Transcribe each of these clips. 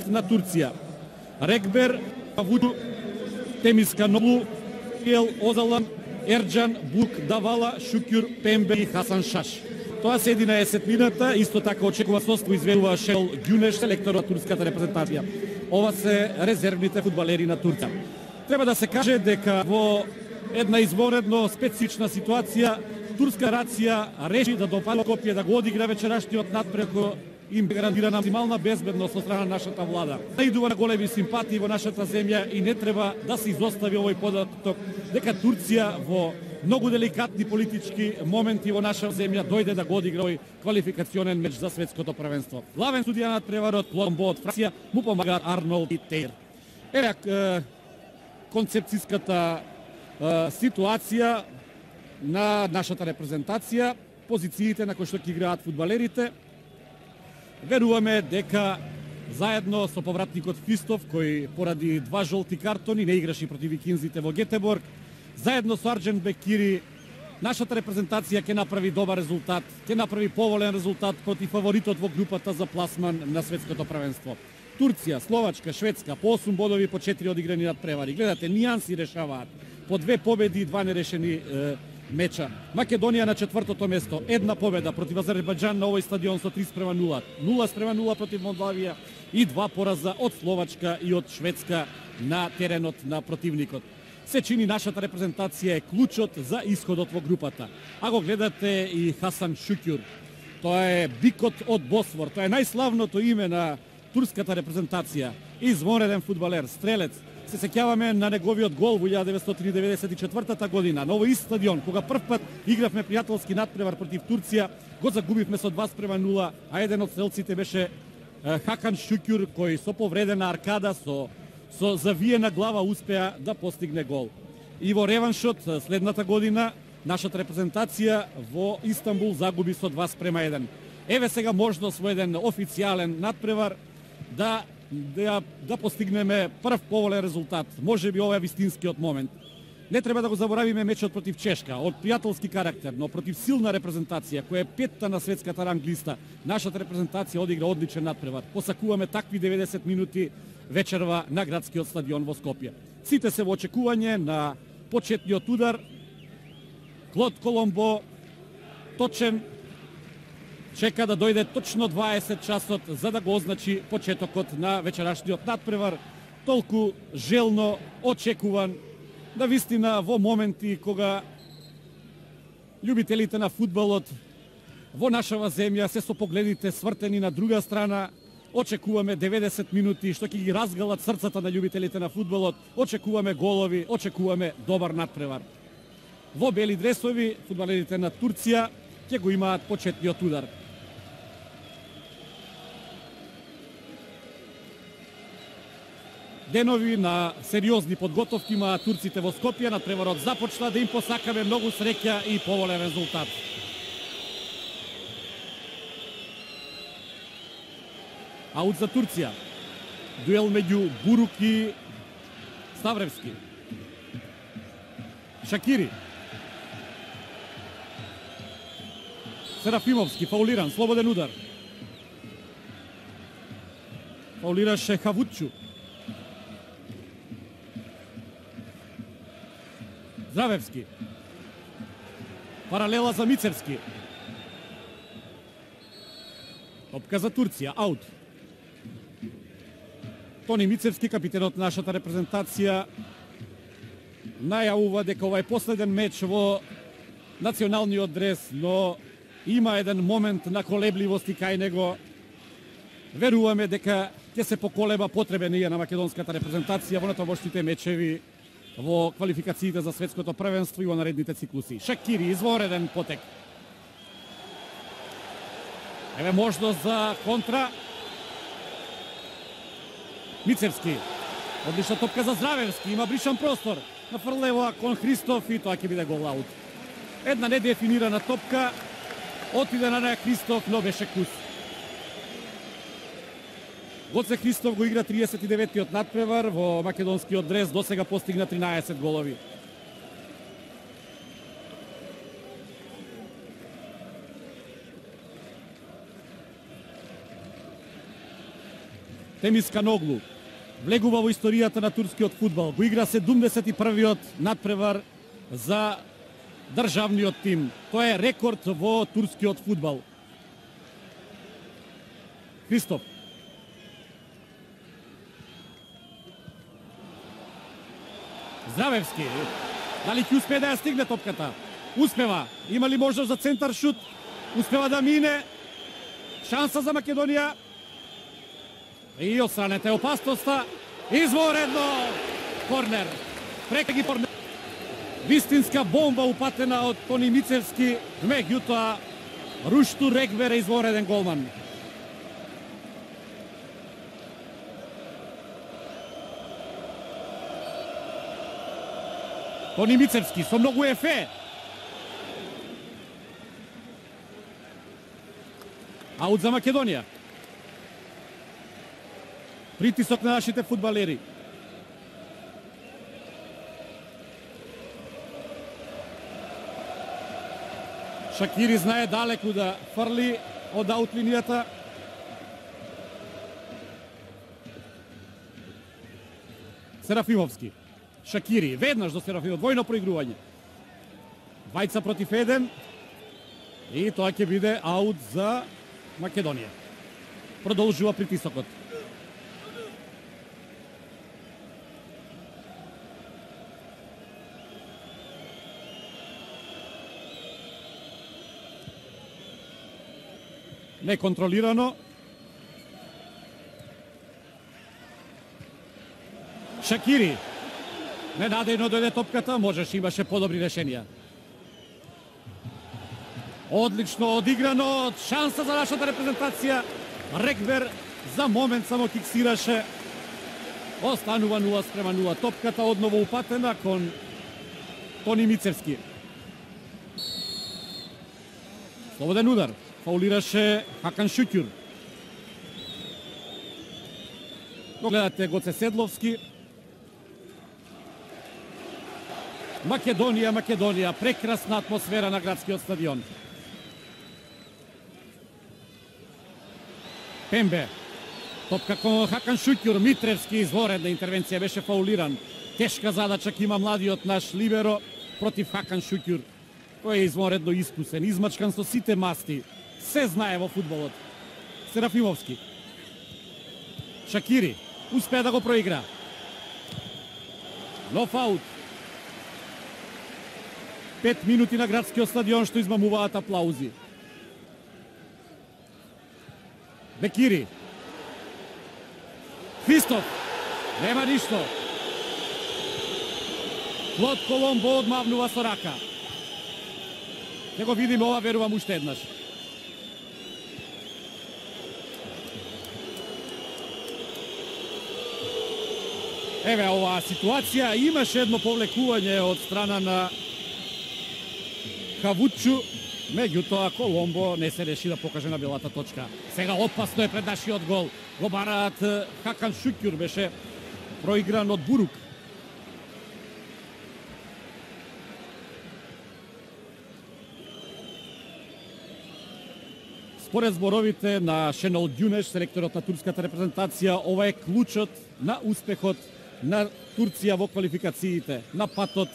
На Турција. Регбер, Вуду, Темиска Ноблу, Ел Озалан, Ерджан, Бук, Давала, Шукюр, Пембе и Хасан Шаш. Тоа се 11-мината, исто така очекува соство изведува Шел Гюнеш, селектор од турската репрезентација. Ова се резервните фудбалери на Турција. Треба да се каже дека во една извонредно специфична ситуација турска рација реши да допали Скопје да го одигра вечерашниот надпревар кој им гарантира максимална безбедност од страна на нашата влада. Наидува на големи симпатии во нашата земја и не треба да се изостави овој податок дека Турција во многу деликатни политички моменти во наша земја дојде да го одигра овој квалификационен меч за светското првенство. Главен судија на надпреварот Коломбо од Франција му помагаат Арнолд и Тейр. Еве концепцијската ситуација на нашата репрезентација, позициите на кои што ќе играат фудбалерите. Веруваме дека заедно со повратникот Христов, кој поради 2 жолти картони не играше против викинзите во Гетеборг, заедно со Арџен Бекири, нашата репрезентација ќе направи добар резултат, ќе направи поволен резултат против фаворитот во групата за пласман на светското првенство. Турција, Словачка, Шведска по 8 бодови по 4 одиграни надпревари. Гледате, нијанси решаваат. По 2 победи и 2 нерешени меча. Македонија на 4-то место, 1 победа против Азербајџан на овој стадион со 3:0, 0:0 против Молдавија и 2 пораза од Словачка и од Шведска на теренот на противникот. Се чини нашата репрезентација е клучот за исходот во групата. А го гледате и Хасан Шукюр. Тоа е бикот од Босфор, тоа е најславното име на турската репрезентација. Извонреден фудбалер, стрелец. Се сеќаваме на неговиот гол во 1994 година на овој стадион, кога првпат игравме пријателски надпревар против Турција, го загубивме со 2:0, а еден од стрелците беше Хакан Шукюр, кој со повредена аркада, со завиена глава успеа да постигне гол. И во реваншот следната година нашата репрезентација во Истанбул загуби со 2:1. Еве сега можност во еден официјален надпревар да постигнеме прв поволен резултат. Може би ова е вистинскиот момент. Не треба да го заборавиме мечот против Чешка, од пријателски карактер, но против силна репрезентација, која е 5-та на светската ранг листа. Нашата репрезентација одигра одличен надпревар. Посакуваме такви 90 минути вечерва на градскиот стадион во Скопје. Сите се во очекување на почетниот удар. Клод Коломбо точен чека да дојде точно 20 часот за да го означи почетокот на вечерашниот надпревар, толку желно очекуван, да вистина во моменти кога љубителите на фудбалот во нашава земја се со погледите свртени на друга страна. Очекуваме 90 минути што ќе ги разгалат срцата на љубителите на фудбалот, очекуваме голови, очекуваме добар надпревар. Во бели дресови фудбалерите на Турција ќе го имаат почетниот удар. Денови на сериозни подготовки имаат турците во Скопје. Надпреварот започна, да им посакаме многу среќа и поволен резултат. Аут за Турција. Дуел меѓу Бурук и Ставревски. Шакири. Серафимовски фаулиран, слободен удар. Фаулираше Хавутчу. Здравевски. Паралела за Мицевски. Топка за Турција, аут. Тони Мицевски, капитенот на нашата репрезентација, најавува дека ова е последен меч во националниот дрес, но има еден момент на колебливост и кај него. Веруваме дека ќе се поколеба, потребен е на македонската репрезентација во натамошните мечеви во квалификациите за светското првенство и во наредните циклуси. Шакири, извонреден потек. Еве можност за контра. Мицевски. Одлична топка за Здравевски. Има бришан простор. Нафрлева кон Христов и тоа ќе биде гол, аут. Една недефинирана топка. Отиде на Христов, но беше кус. Гоце Христов го игра 39-тиот надпревар во македонскиот дрес, досега постигна 13 голови. Темис Каноглу влегува во историјата на турскиот фудбал. Го игра 71-виот надпревар за државниот тим. Тоа е рекорд во турскиот фудбал. Христов. Здравевски. Дали ќе успее да ја стигне топката? Успева. Има ли можност за центар шут? Успева да мине. Шанса за Македонија. И отстранета е опасноста. Изворедно. Корнер. Преки корнер. Вистинска бомба упатена од Тони Мицевски. Меѓутоа Рушту Регвер е извореден голман. Тони Мицевски со многу ефе. Аут за Македонија. Притисок на нашите фудбалери. Шакири знае далеку да фрли од аут линијата. Серафимовски. Шакири, веднаш до Серафимов, двојно проигрување. Двајца против еден. И тоа ќе биде аут за Македонија. Продолжува притисокот. Неконтролирано. Шакири. Ненадејно дојде топката, можеше, имаше подобри решенија. Одлично одиграно, шанса за нашата репрезентација. Регвер за момент само киксираше. Останува 0:0. Топката одново упатена кон Тони Мицевски. Слободен удар. Фаулираше Хакан Шукјур. Гледате Гоце Седловски. Македонија, прекрасна атмосфера на градскиот стадион. Пембе. Топка кон Хакан Шукјур, Митревски, изворедна интервенција, беше фаулиран. Тешка задача ќе има младиот наш либеро против Хакан Шукјур. Тој е изворедно искусен, измачкан со сите масти. Се знае во фудбалот. Серафимовски. Шакири успеа да го проигра. Нов аут. 5 минути на градскиот стадион што измамуваат аплаузи. Бекири. Христов. Нема ништо. Клод Коломбо одмавнува со рака. Ќе го видиме ова, верувам, уште еднаш. Еве оваа ситуација, имаше едно повлекување од страна на Кавучу, меѓутоа Коломбо не се реши да покаже на белата точка. Сега опасно е пред нашиот гол. Го бараат Хакан Шукјур, беше проигран од Бурук. Според зборовите на Шенол Дюнеш, селекторот на турската репрезентација, ова е клучот на успехот на Турција во квалификациите, на патот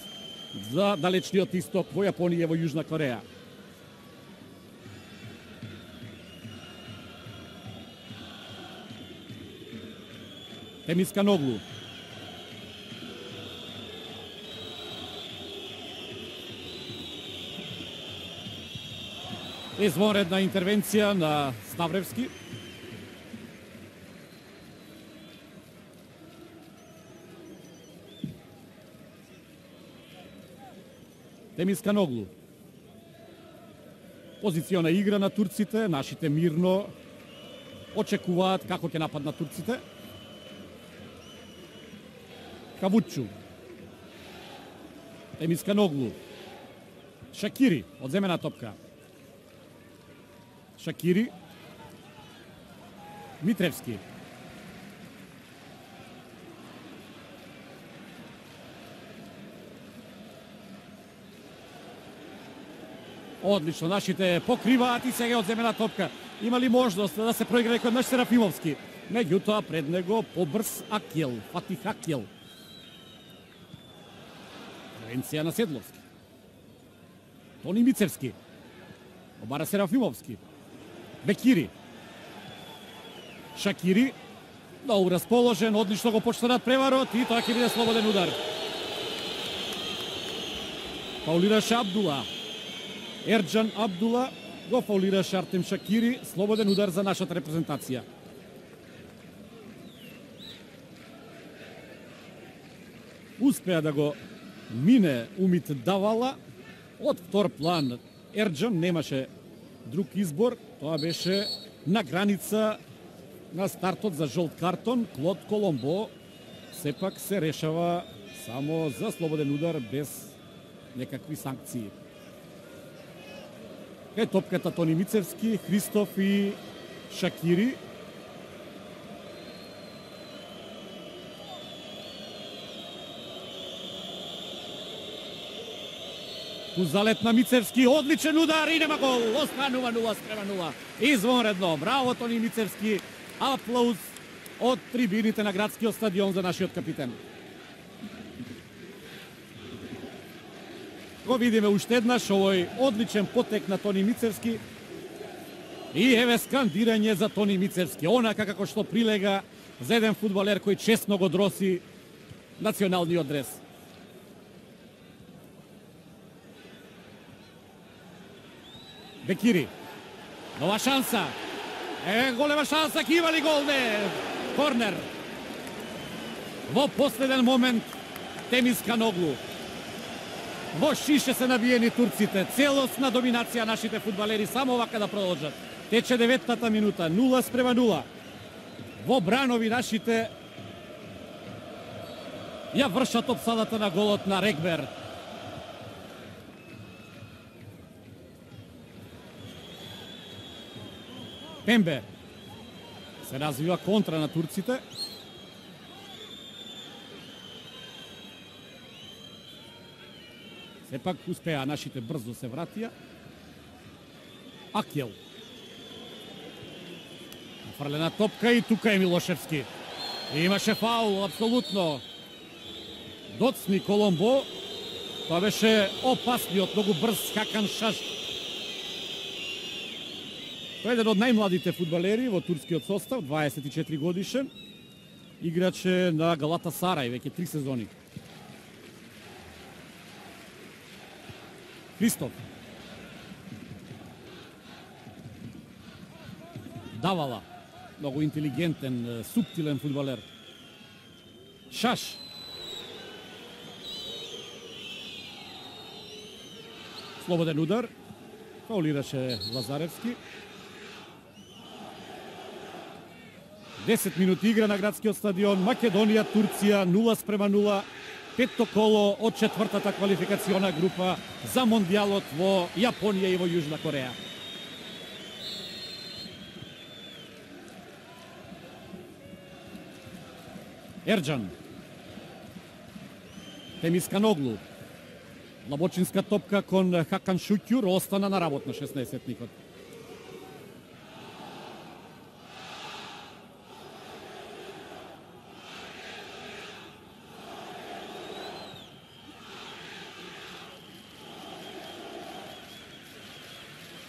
за далечниот исток во Јапонија и во Јужна Кореја. Темис Каноглу. Извонредна интервенција на Ставревски. Темис Каноглу. Позициона игра на турците, нашите мирно очекуваат како ќе нападнат турците. Кавучу. Темис Каноглу. Шакири, одземена топка. Шакири. Митревски. Одлично, нашите покриваат и сега одземена топка. Има ли можност да се проигра кod наш Серафимовски? Меѓутоа пред него побрз Акјел, Фатих Акјел. Превенција на Седловски. Тони Мицевски. Обара Серафимовски. Бекири. Шакири. Долу расположен, одлично го почнат преварот и тоа ќе биде слободен удар. Фаулираше Абдула. Ерџан Абдула го фаулираше Артем Шакири. Слободен удар за нашата репрезентација. Успеа да го мине Умит Давала. Од втор план Ерџан немаше друг избор. Тоа беше на граница на стартот за жолт картон. Клод Коломбо сепак се решава само за слободен удар без некакви санкции. Е топката Тони Мицевски, Христов и Шакири. Ту залет на Мицевски, одличен удар и нема гол. Останува 0:0. Извонредно. Браво Тони Мицевски. Аплауз од трибините на градскиот стадион за нашиот капитен. Го видиме уште еднаш овој одличен потек на Тони Мицевски. И еве скандирање за Тони Мицевски. Онака како што прилега за еден фудбалер кој честно го дроси националниот дрес. Бекири. Нова шанса. Голема шанса, ќе има ли гол? Не. Корнер. Во последен момент Темис Каноглу. Во шише се набиени турците. Целосна доминација нашите фудбалери. Само вака да продолжат. Тече 9-та минута. 0:0. Во бранови нашите ја вршат опсадата на голот на Регбер. Пембе. Се развива контра на турците. Сепак успеа нашите брзо се вратија. Акјел. Нафрлена топка и тука е Милошевски. Имаше фаул, апсолутно. Доцни Коломбо. Тоа беше опасниот, многу брз Хакан Шаш. Тој е еден од најмладите фудбалери во турскиот состав, 24 годишен. Играче на Галатасарај, веќе 3 сезони. Христов. Давала. Многу интелигентен, суптилен фудбалер. Шаш. Слободен удар. Фаулираше Лазаревски. 10 минути игра на градскиот стадион. Македонија, Турција 0:0. Петто коло од четвртата квалификациона група за мондијалот во Јапонија и во Јужна Кореја. Ерџан. Темис Каноглу. Лабочинска топка кон Хакан Шукјур, остана на работ на 16-никот.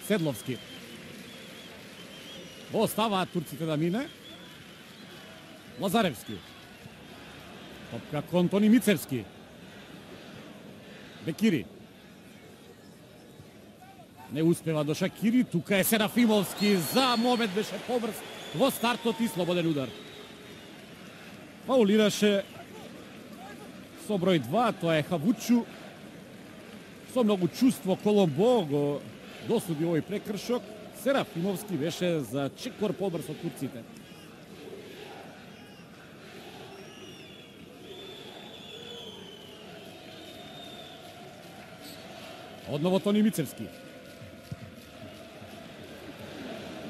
Седловски. Оставаат турците да мине. Лазаревски. Топка кон Тони Мицевски. Бекири. Не успева до Шакири. Тука е Серафимовски. За момент беше побрз во стартот и слободен удар. Фаулираше со број 2. Тоа е Хавучу. Со многу чувство Коломбо го досуди овој прекршок. Серафимовски беше за чекор побрз од турците. Одново Тони Мицевски.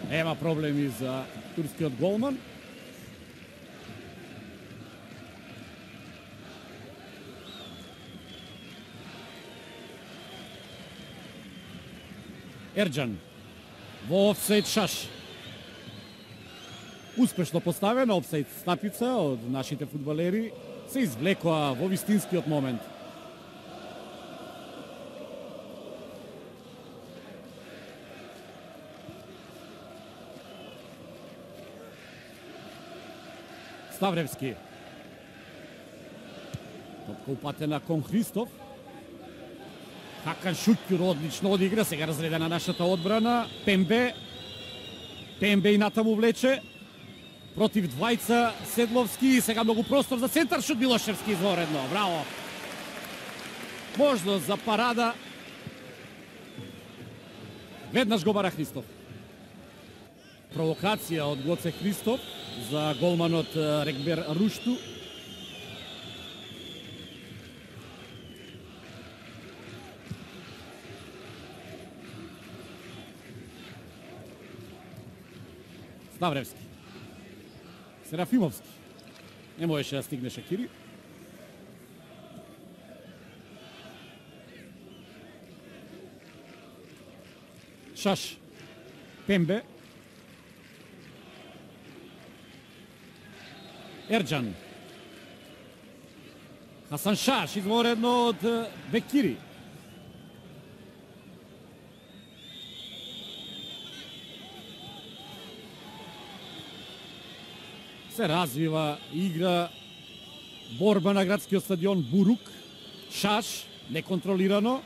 Нема проблеми за турскиот голман. Ерџан. Во офсайд Шаш. Успешно поставена офсаид стапица од нашите фудбалери се извлекоа во вистинскиот момент. Ставревски. Топка упатена кон Христов. Хакан Шукјур одлично одигра, сега разредена нашата одбрана. Пембе и натаму влече. Против двајца Седловски, сега многу простор за центар, шут Милошевски изворедно, браво. Можност за парада. Веднаш го бара Христов. Провокација од Гоце Христов за голманот Рекбер Рушту. Ставревски. Серафимовски. Не можеше да стигне Шакири. Шаш. Пембе. Ерджан. Хасан Шаш, изворедно од Бекири. Се развива игра, борба на градскиот стадион Бурук. Шаш, неконтролирано.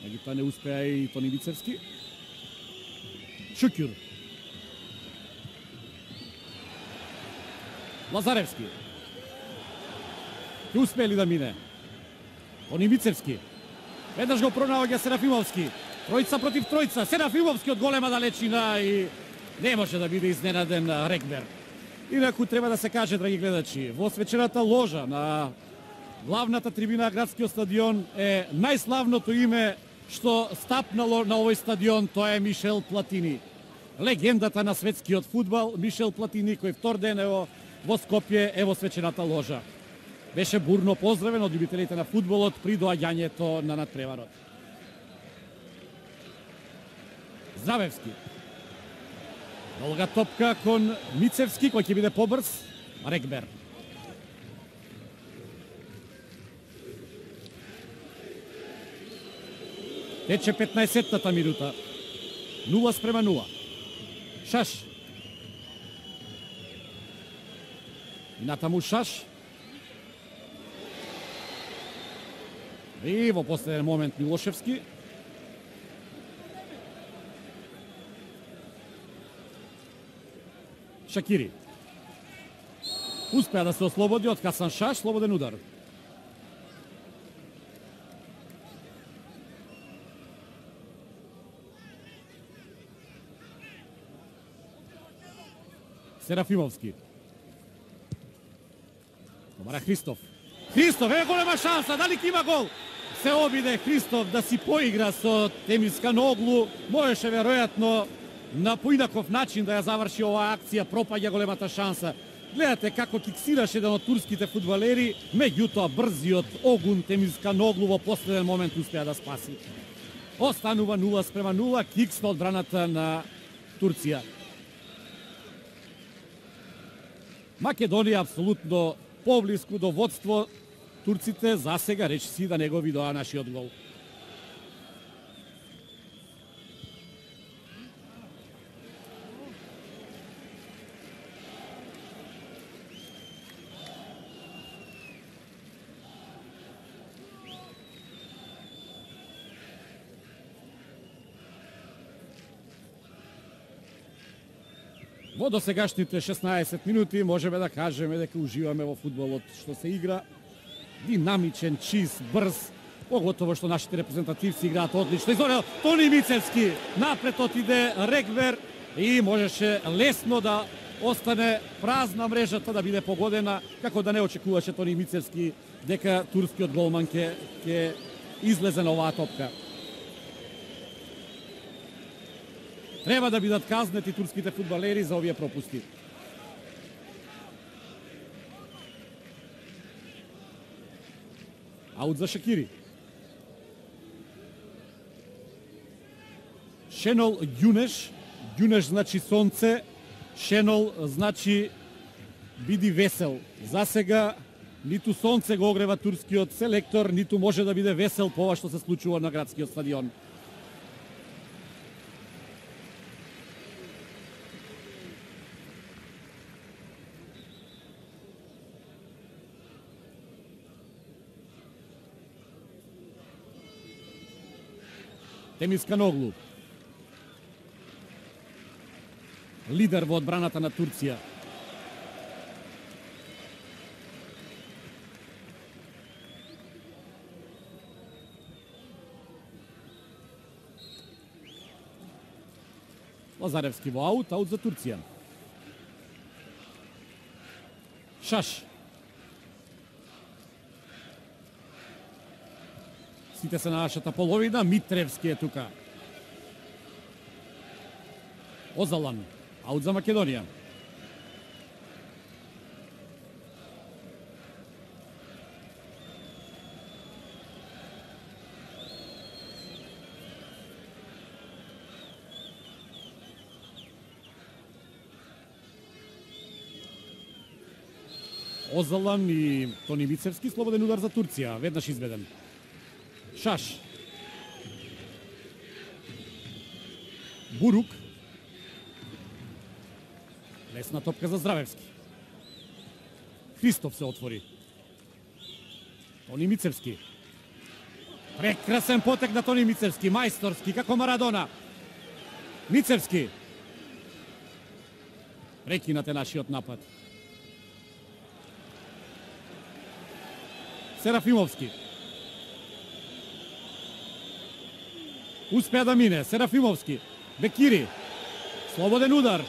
Меѓутоа не успеа и Тони Мицевски. Шукјур. Лазаревски. Ќе успее ли да мине? Тони Мицевски. Веднаш го пронаоѓа Серафимовски. Тројца против тројца. Серафимовски од голема далечина и не може да биде изненаден Рекбер. Инаку треба да се каже, драги гледачи, во свечената ложа на главната трибина на градскиот стадион е најславното име што стапнало на овој стадион, тоа е Мишел Платини. Легендата на светскиот фудбал Мишел Платини, кој втор ден во Скопје е во свечената ложа. Беше бурно поздравен од љубителите на фудбалот при доаѓањето на надпреварот. Здравевски. Долга топка кон Мицевски, кој ќе биде побрз. Рекбер. Тече 15-тата минута. 0:0. Шаш. И натаму Шаш. И во последен момент Милошевски. Шакири. Успеа да се ослободи од Хасан Шаш, слободен удар. Серафимовски. Бара Христов. Христов, е голема шанса, дали ќе има гол? Се обиде Христов да си поигра со Темисканоглу, можеше веројатно на поинаков начин да ја заврши оваа акција, пропаѓа големата шанса. Гледате како киксираше еден од турските фудбалери, меѓутоа брзиот Огун Темисканоглу во последен момент успеа да спаси. Останува 0:0, кикс на одбраната на Турција. Македонија апсолутно поблиску до водство. Турците засега речиси да не го видоа нашиот гол. Во досегашните 16 минути можеме да кажеме дека уживаме во фудбалот што се игра. Динамичен, чист, брз, поготово што нашите репрезентативци играат одлично. Изорел Тони Мицевски, напред отиде Рекбер и можеше лесно да остане празна мрежата, да биде погодена, како да не очекуваше Тони Мицевски дека турскиот голман ќе излезе на оваа топка. Треба да бидат казнети турските фудбалери за овие пропусти. Аут за Шакири. Шенол Ѓунеш. Ѓунеш значи сонце. Шенол значи биди весел. За сега ниту сонце го огрева турскиот селектор, ниту може да биде весел по ова што се случува на градскиот стадион. Темис Каноглу, лидер во одбраната на Турција. Лазаревски во аут за Турција. Шаш. Сите се на нашата половина, Митревски е тука. Озалан, аут за Македонија. Озалан и Тони Мицевски, слободен удар за Турција, веднаш изведен. Шаш. Бурук. Лесна топка за Здравевски. Христов се отвори. Тони Мицевски. Прекрасен потек на Тони Мицевски, мајсторски, како Марадона. Мицевски. Прекинате нашиот напад. Серафимовски. Успеа да мине. Серафимовски. Бекири. Слободен удар.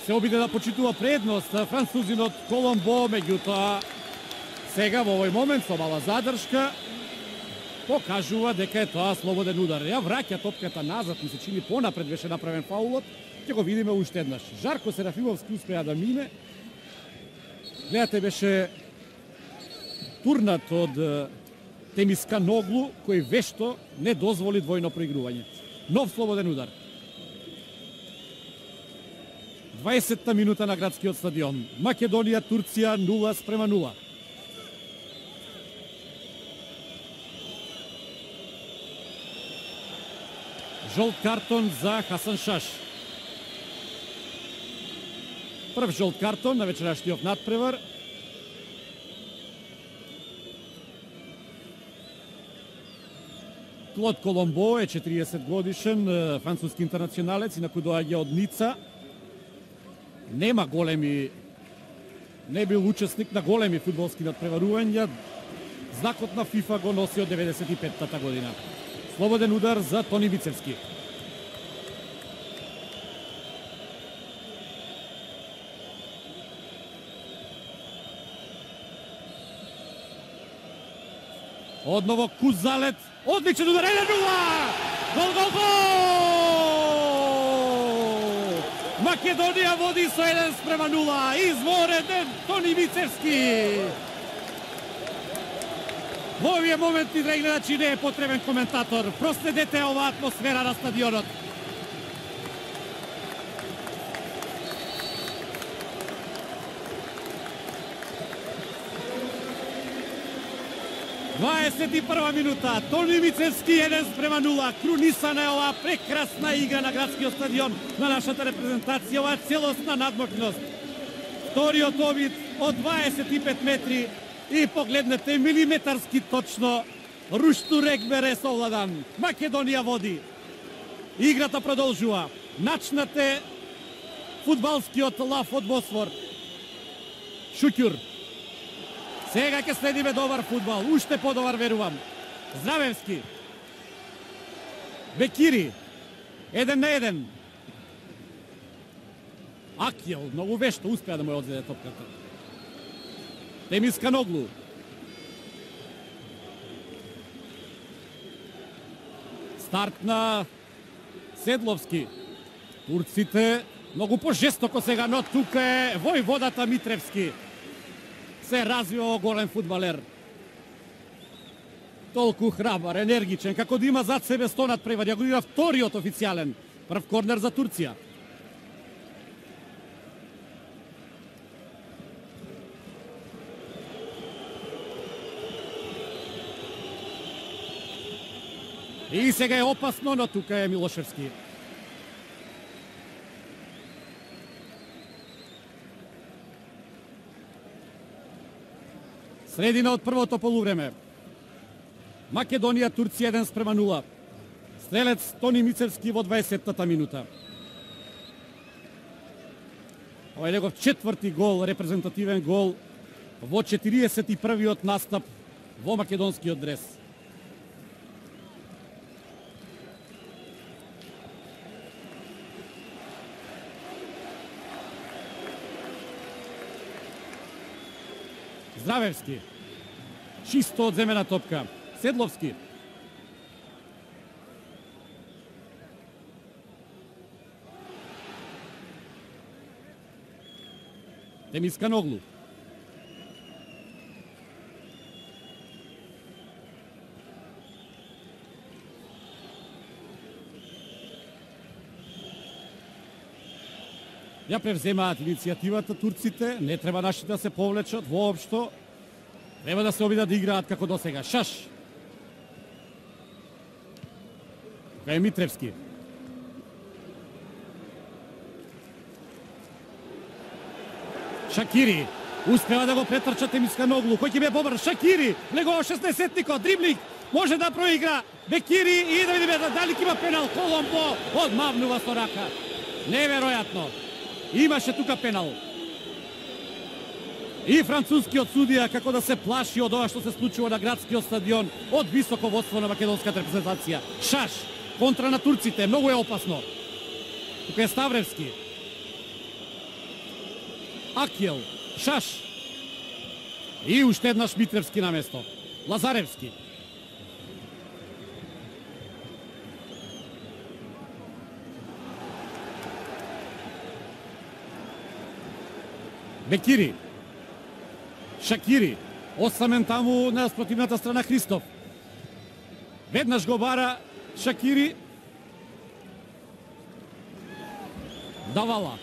Се обиде да почитува предност французинот Коломбо, меѓутоа сега во овој момент со мала задршка покажува дека е тоа слободен удар. Ја враќа топката назад, ми се чини понапред беше направен фаулот. Ќе го видиме уште еднаш. Жарко Серафимовски успеа да мине. Гледате, беше турнат од Темис Каноглу, кој вешто не дозволи двојно проигрување. Нов слободен удар. 20-та минута на градскиот стадион. Македонија, Турција 0:0. Жолт картон за Хасан Шаш. Прв жолт картон на вечерашниот надпревар. Клод Коломбо е 40 годишен француски интернационалец, инаку доаѓа од Ница. Нема големи, не бил учесник на големи фудбалски надпреварувања. Знакот на ФИФА го носи од 95-та година. Слободен удар за Тони Мицевски. Одново Кузалет. Одличен удар, 1-0! Гол, гол, гол! Македонија води со 1:0. Извореден Тони Мицевски. Во овие моменти, драги гледачи, не е потребен коментатор. Проследете оваа атмосфера на стадионот. Прва минута, Тони Мицевски 1:0, крунисана е оваа прекрасна игра на градскиот стадион на нашата репрезентација, оваа целосна надмокност. Вториот обид од 25 метри и погледнете милиметарски точно, Руштурек бере совладан. Македонија води. Играта продолжува. Начнате фудбалскиот лав од Босфор. Шукјур. Сега ќе следиме добар фудбал, уште подобар верувам. Здравевски. Бекири. 1-1. Акјел, многу вешто, успеа да му ја одзеде топката. Темис Каноглу. Старт на Седловски. Турците многу пожестоко сега, но тука е војводата Митревски. Се развива голем фудбалер. Толку храбар, енергичен, како да има зад себе 100 надпревари, го игра вториот официјален. Прв корнер за Турција. И сега е опасно, но тука е Милошевски. Средина од првото полувреме. Македонија, Турција 1:0. Стрелец Тони Мицевски во 20-та минута. Ова е негов четврти гол, репрезентативен гол во 41-иот настап во македонскиот дрес. Здравевски. Чисто одземена топка. Седловски. Темисканоглу. Ја превземаат иницијативата турците, не треба нашите да се повлечат воопшто. Треба да се обидат да играат како до сега. Шаш. Тука е Митревски. Шакири. Успева да го претрча Темисканоглу. Кој ќе бе побрз? Шакири. Легува 16-тикот. Дриблинг. Може да проигра. Бекири и да видиме дали ќе има пенал. Коломбо одмавнува со рака. Неверојатно. Имаше тука пенал. И францускиот судија како да се плаши од ова што се случува на градскиот стадион од високо водство на македонската репрезентација. Шаш, контра на турците, многу е опасно. Тука е Ставревски. Акјел, Шаш. И уште еднаш Митревски на место. Лазаревски. Бекири. Шакири. Осамен таму на спротивната страна Христов. Веднаш го бара Шакири. Давала.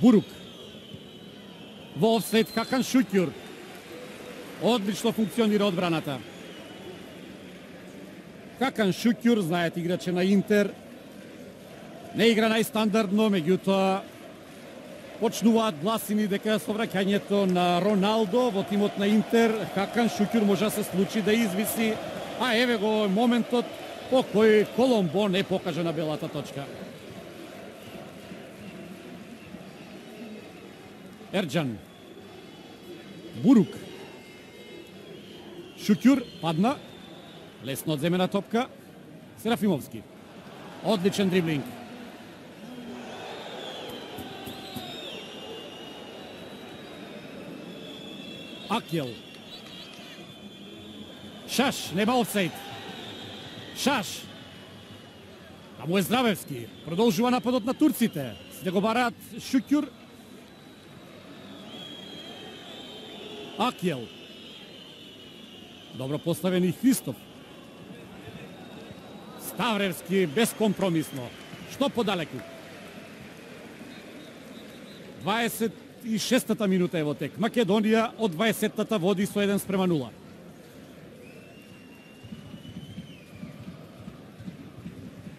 Бурук. Во офсайд Хакан Шукјур. Одлично функционира одбраната. Хакан Шукјур, знаете, играче на Интер. Не игра најстандардно, меѓутоа почнуваат гласини дека со враќањето на Роналдо во тимот на Интер, Хакан Шукјур може да се случи да извиси, а еве го моментот по кој Коломбо не покажа на белата точка. Ерџан. Бурук. Шукјур падна. Лесно одземена топка. Серафимовски. Одличен дриблинг. Акјел. Шаш, нема офсайд. Шаш. Таму е Здравевски. Продолжува нападот на турците. Се го бараат Шукјур. Акјел. Добро поставен и Христов. Ставревски безкомпромисно. Што подалеку. 26-та минута е во тек. Македонија од 20-та води со 1:0.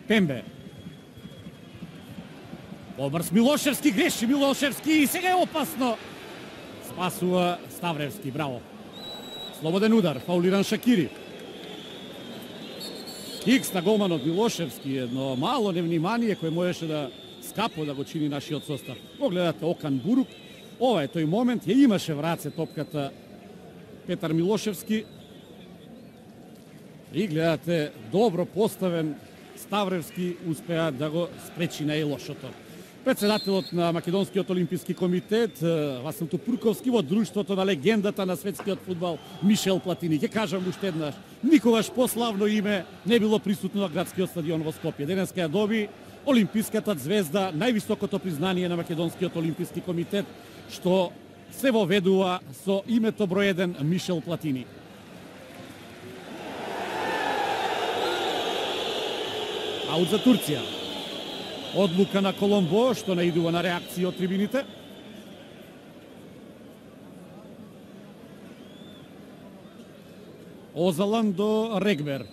Пембе. Побрз Милошевски, греши Милошевски и сега е опасно. Спасува Ставревски, браво. Слободен удар, фаулиран Шакири. Икс на голманот Милошевски, едно мало невнимание кој можеше да скапо да го чини нашиот состав. Погледате Окан Бурук, ова е тој момент, ја имаше в раце топката Петар Милошевски. И гледате, добро поставен Ставревски успеа да го спречи најлошото. Председателот на Македонскиот олимписки комитет Васил Тупурковски во друштвото на легендата на светскиот фудбал Мишел Платини. Ќе кажам уште еднаш, никогаш пославно име не било присутно на градскиот стадион во Скопје. Денеска ја доби олимписката звезда, највисокото признание на Македонскиот олимписки комитет, што се воведува со името број 1 Мишел Платини. Аут за Турција. Одлука на Коломбо, што наидува на реакција од трибините. Озалан до Регбер.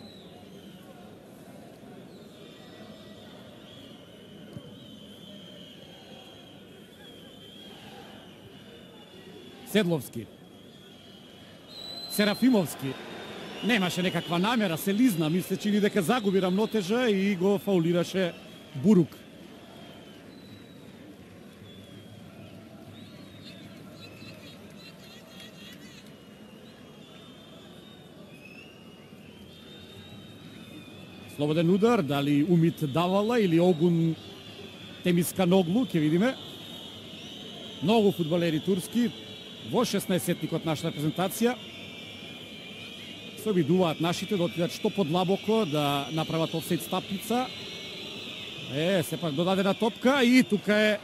Седловски. Серафимовски. Немаше некаква намера, се лизна, ми се чини дека загуби рамнотежа и го фаулираше Бурук. Слободен удар, дали Умит Давала или Огун Темисканоглу, ќе видиме. Многу фудбалери турски во 16-тникот нашата репрезентација. Се обидуваат нашите да отидат што подлабоко, да направат офсайд стапница. Сепак додадена топка и тука е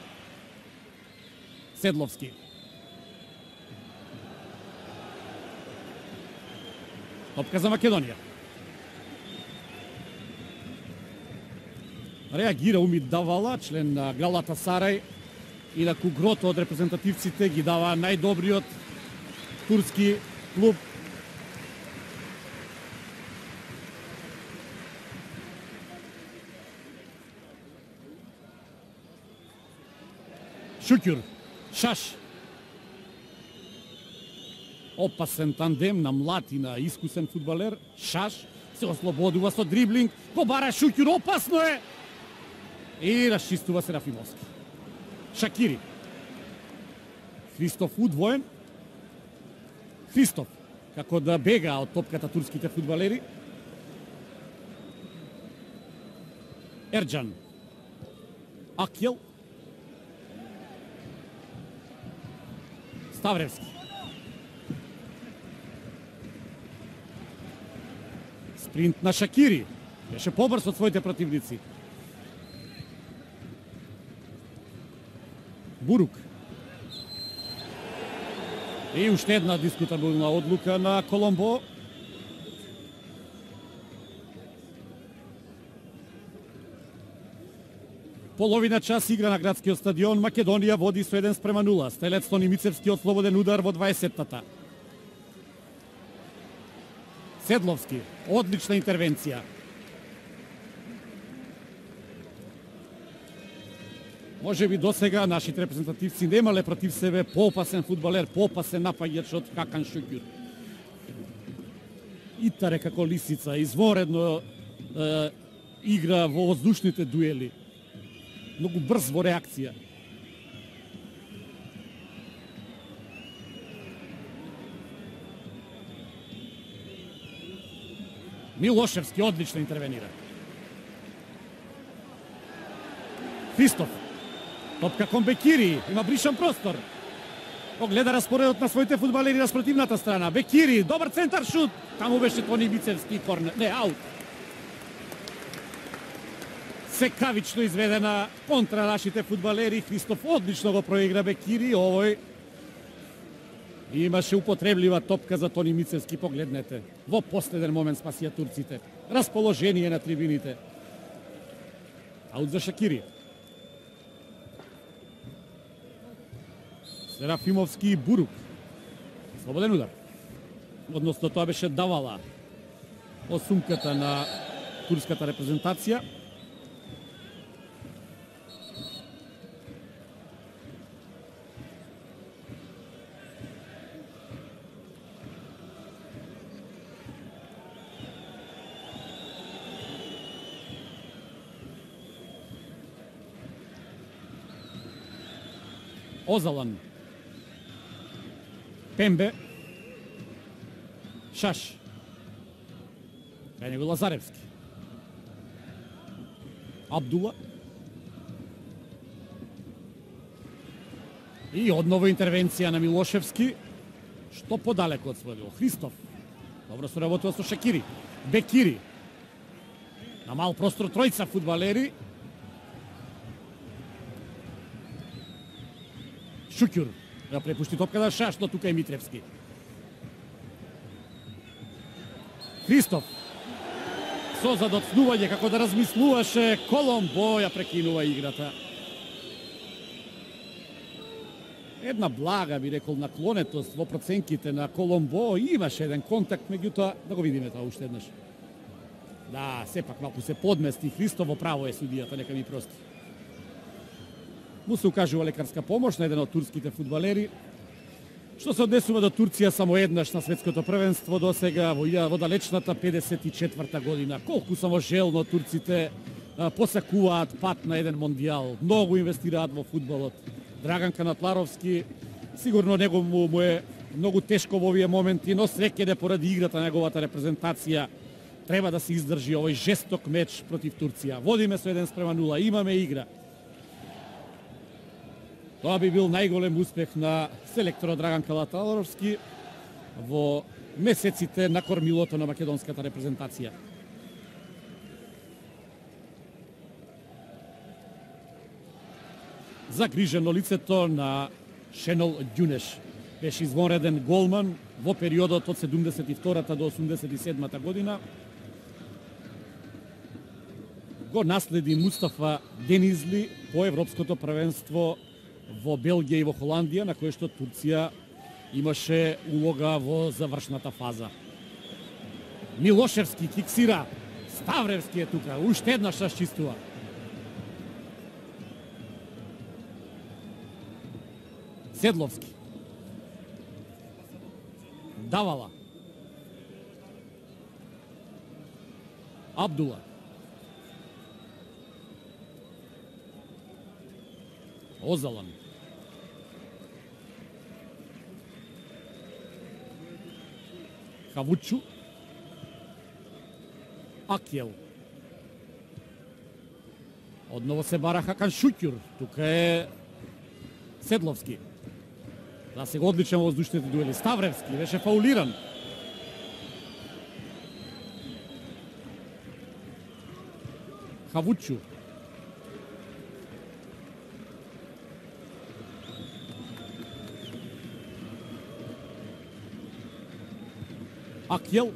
Седловски. Топка за Македонија. Реагира Умит Давала, член на Галатасарај, инаку грото од репрезентативците ги дава најдобриот турски клуб. Шукюр, Шаш. Опасен тандем на млад и на искусен фудбалер. Шаш се ослободува со дриблинг, го бара Шукюр, опасно е! И расчистува Серафимовски. Шакири. Христоф удвоен. Христоф, како да бега од топката турските фудбалери. Ерджан. Акјел. Ставревски. Спринт на Шакири. Беше побрз од своите противници. Бурук. И уште една дискутабилна одлука на Коломбо. Половина час игра на градскиот стадион. Македонија води со 1:0. Стрелец Тони Мицевски од слободен удар во 20-тата. Седловски. Одлична интервенција. Може би досега нашите репрезентативци немале против себе поопасен фудбалер, поопасен напаѓач од Хакан Шукюр. Итаре како лисица, изворедно игра во воздушните дуели. Многу брз во реакција. Милошевски одлично интервенира. Христоф. Топка кон Бекири, има бришан простор. Погледа распоредот на своите фудбалери на спротивната страна. Бекири, добар центар шут. Таму беше Тони Мицевски корнер. Не, аут. Секавично изведена контра нашите фудбалери. Христоф одлично го проигра Бекири. Овој имаше употреблива топка за Тони Мицевски. Погледнете. Во последен момент спасија турците. Расположение на трибините. Аут за Шакири. Серафимовски и Бурук. Слободен удар. Односно тоа беше Давала од сумката на турската репрезентација. Озалан. Пембе. Шаш. Кај него Лазаревски. Абдула. И одново интервенција на Милошевски. Што подалеку од својот. Христоф. Добро соработува со Шакири. Бекири. На мал простор тројца фудбалери. Шукюр. Да препушти топка на Шаш, но тука е Митревски. Христоф. Со задоцнување, како да размислуваше, Коломбо ја прекинува играта. една блага, би рекол, наклонетост во проценките на Коломбо, имаше еден контакт, меѓутоа, да го видиме тоа уште еднаш. Да, сепак малку се подмести, Христово право е судијата, нека ми прости. Му се укажува лекарска помош на еден од турските фудбалери. Што се однесува до Турција, само еднаш на светското првенство до сега во далечната 54-та година. Колку само желно турците посакуваат пат на еден мондијал. Многу инвестираат во фудбалот. Драган Канатларовски, сигурно него му е многу тешко во овие моменти, но среќне поради играта на неговата репрезентација треба да се издржи овој жесток меч против Турција. Водиме со 1-0, имаме игра. Тоа би бил најголем успех на селекторот Драган Канатларовски во месеците на кормилото на македонската репрезентација. Загрижено лицето на Шенол Ѓунеш. Беше извонреден голман во периодот од 72-та до 87-та година. Го наследи Мустафа Денизли по Европското првенство во Белгија и во Холандија, на кое што Турција имаше улога во завршната фаза. Милошевски киксира, Ставревски е тука, уште еднаш расчистува. Седловски. Давала. Абдула. Озалан. Хавучу. Акјел. Одново се бара Хакан Шукјур. Тука е Седловски. Да, сега одличен во воздушните дуели. Ставревски беше фаулиран. Хавучу. Акјел.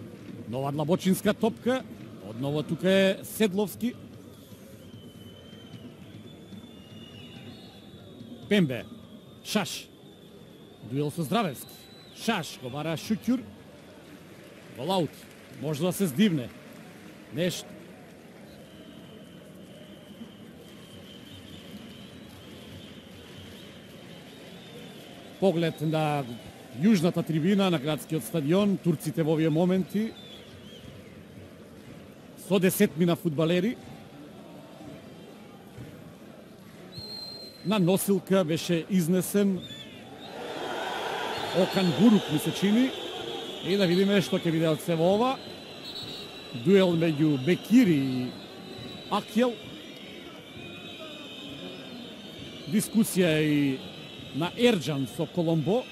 Нова длабочинска топка. Одново тука е Седловски. Пембе. Шаш. Дуел со Здравевски. Шаш го бара Шукјур. Голаут. Може да се здивне. Нешто. Поглед на јужната трибина на градскиот стадион. Турците во овие моменти со десетмина фудбалери. На носилка беше изнесен Окан Бурук, ми се чини. И да видиме што ќе биде од се во ова. Дуел меѓу Бекири и Акјел. Дискусија и на Ерџан со Коломбо.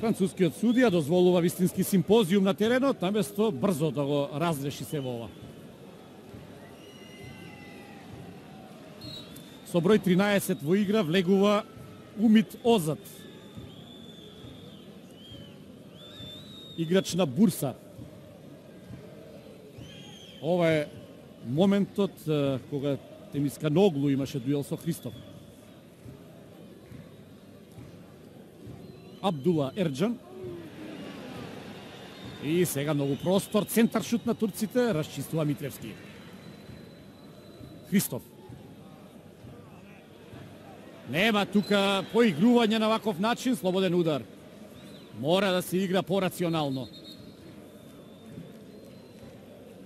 Францускиот судија дозволува вистински симпозиум на теренот, наместо брзо да го разреши се во ова. Со број 13 во игра влегува Умит Озат. Играч на Бурса. Ова е моментот кога Темисканоглу имаше дуел со Христов. Абдула Ерџан. И сега многу простор, центар шут на турците, расчистува Митревски. Христов. Нема тука поигрување на ваков начин, слободен удар. Мора да се игра порационално.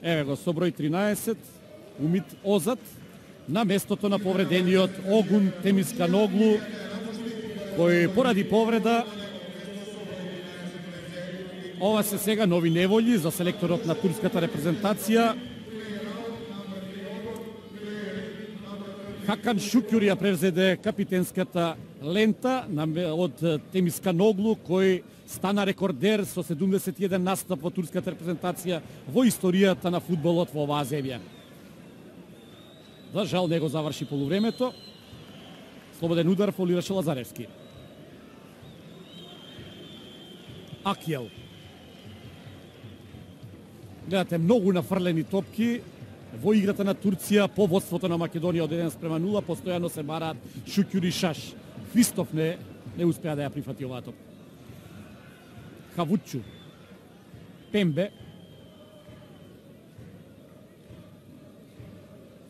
Еве го со број 13, Умит Озат, на местото на повредениот Огун Темисканоглу, кој поради повреда, ова се сега нови неволји за селекторот на турската репрезентација. Хакан Шукјур ја превзеде капитенската лента од Темисканоглу, кој стана рекордер со 71 настап во турската репрезентација во историјата на фудбалот во оваа земја. За жал не го заврши полувремето. Слободен удар фаулираше Лазаревски. Акјел. Гледате многу нафрлени топки во играта на Турција по водството на Македонија од 1-0, постојано се бараат Шукјур и Шаш. Христов не успеа да ја прифати оваа топка. Хавучу, Пембе,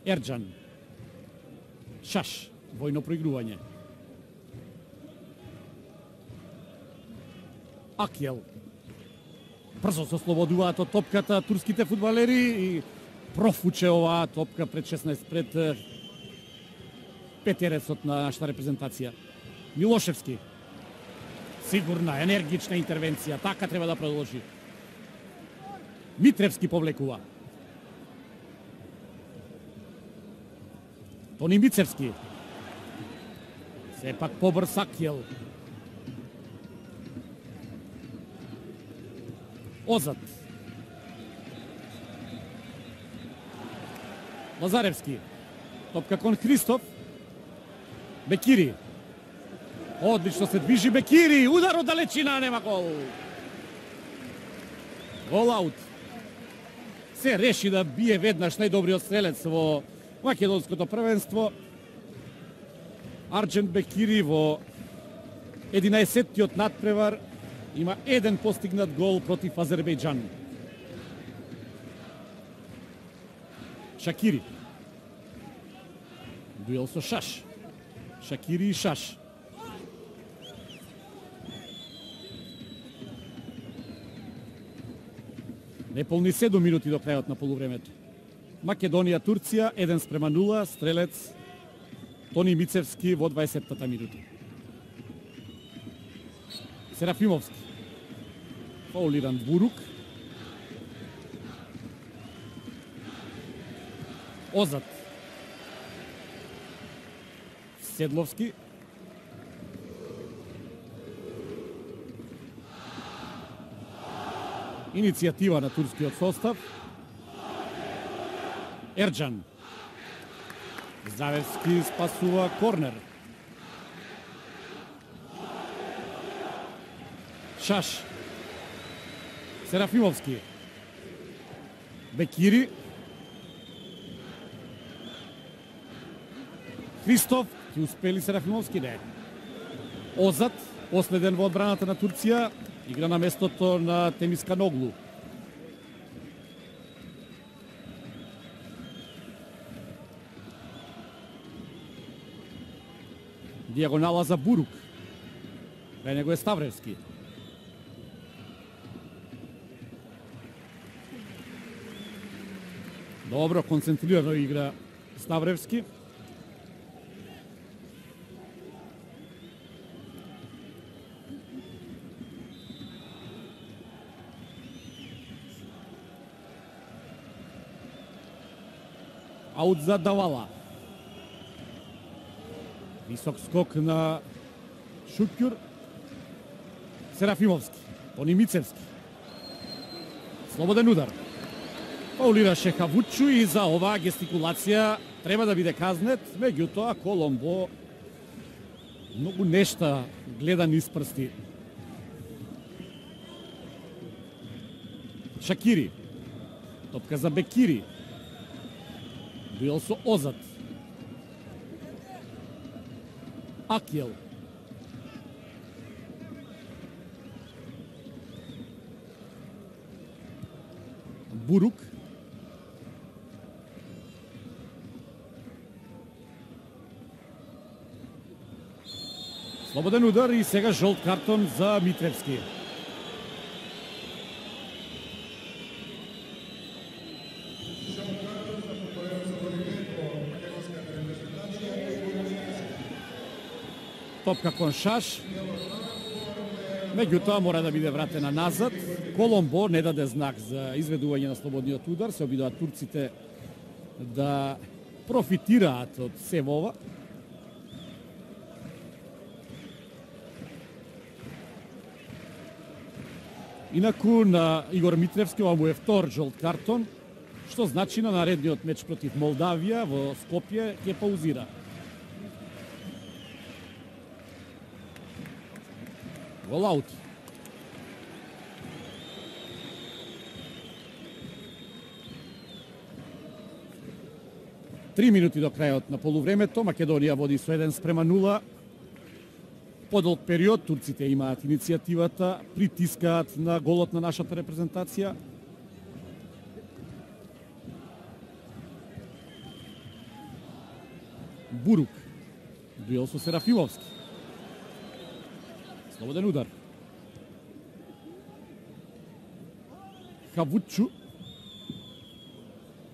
Ерџан, Шаш, војно проигрување. Акјел, брзо се ослободуваат од топката турските фудбалери и профуче оваа топка пред 16 пред петерецот на нашата репрезентација. Милошевски. Сигурна, енергична интервенција, така треба да продолжи. Митревски повлекува. Тони Мицевски. Сепак побрз Акјел. Озад. Лазаревски. Топка кон Христов. Бекири. Одлично се движи Бекири. Удар од далечина, нема гол. Гол аут. Се реши да бие веднаш најдобриот стрелец во македонското првенство. Арџен Бекири во 11-тиот надпревар има еден постигнат гол против Азербејџан. Шакири. Дуел со Шаш. Шакири и Шаш. Неполни 7 минути до крајот на полувремето. Македонија, Турција, 1-0, стрелец Тони Мицевски во 20-та минута. Серафимовски. Фаулиран Бурук. Озад. Седловски. Иницијатива на турскиот состав. Ерџан. Здравевски спасува корнер. Шаш. Серафимовски. Бекири. Христов. Ти успели Серафимовски? Не. Озад. Последен во одбраната на Турција. Игра на местото на Темисканоглу. Диагонала за Бурук. Крај него е Ставревски. Добро, концентрирано игра Ставревски. Аут за Давала. Висок скок на Шукјур. Серафимовски. Тони Мицевски. Слободен удар. Фаулираше Хавучу и за оваа гестикулација треба да биде казнет, меѓутоа Коломбо многу нешта гледа низ прсти. Шакири. Топка за Бекири. Дуел со Озад. Акјел. Бурук. Слободен удар и сега жолт картон за Митревски. Топка кон Шаш. Меѓутоа мора да биде вратена назад. Коломбо не даде знак за изведување на слободниот удар. Се обидуваат турците да профитираат од севова. Инаку на Игор Митревски ова му е втор жолт картон, што значи на наредниот меч против Молдавија во Скопје ќе паузира. Гол аут. 3 минути до крајот на полувремето, Македонија води со 1:0. Подолг период турците имаат иницијативата, притискаат на голот на нашата репрезентација. Бурук, дуел со Серафимовски. Слободен удар. Хавучу.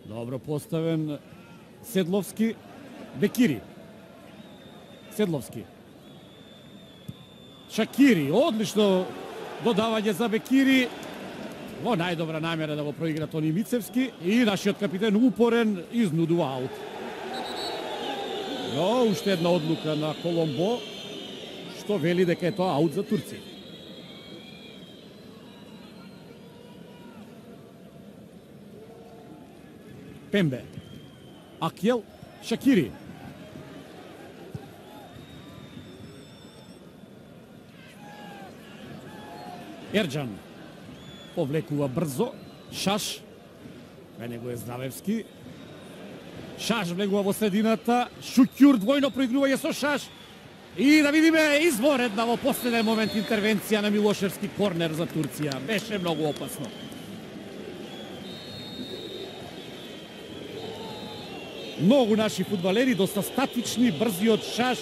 Добро поставен Седловски. Бекири. Седловски. Шакири, одлично додавање за Бекири. Во најдобра намера да го проигра Тони Мицевски и нашиот капитен упорен изнудува аут. Но уште една одлука на Коломбо, што вели дека е тоа аут за турци. Пембе. Акјел, Шакири. Ерџан повлекува брзо. Шаш. Кај него е Здравевски. Шаш влегува во средината. Шукјур двојно проигрување со Шаш. И да видиме изворедна во последен момент интервенција на Милошевски, корнер за Турција. Беше многу опасно. Многу наши фудбалери, доста статични, брзи од Шаш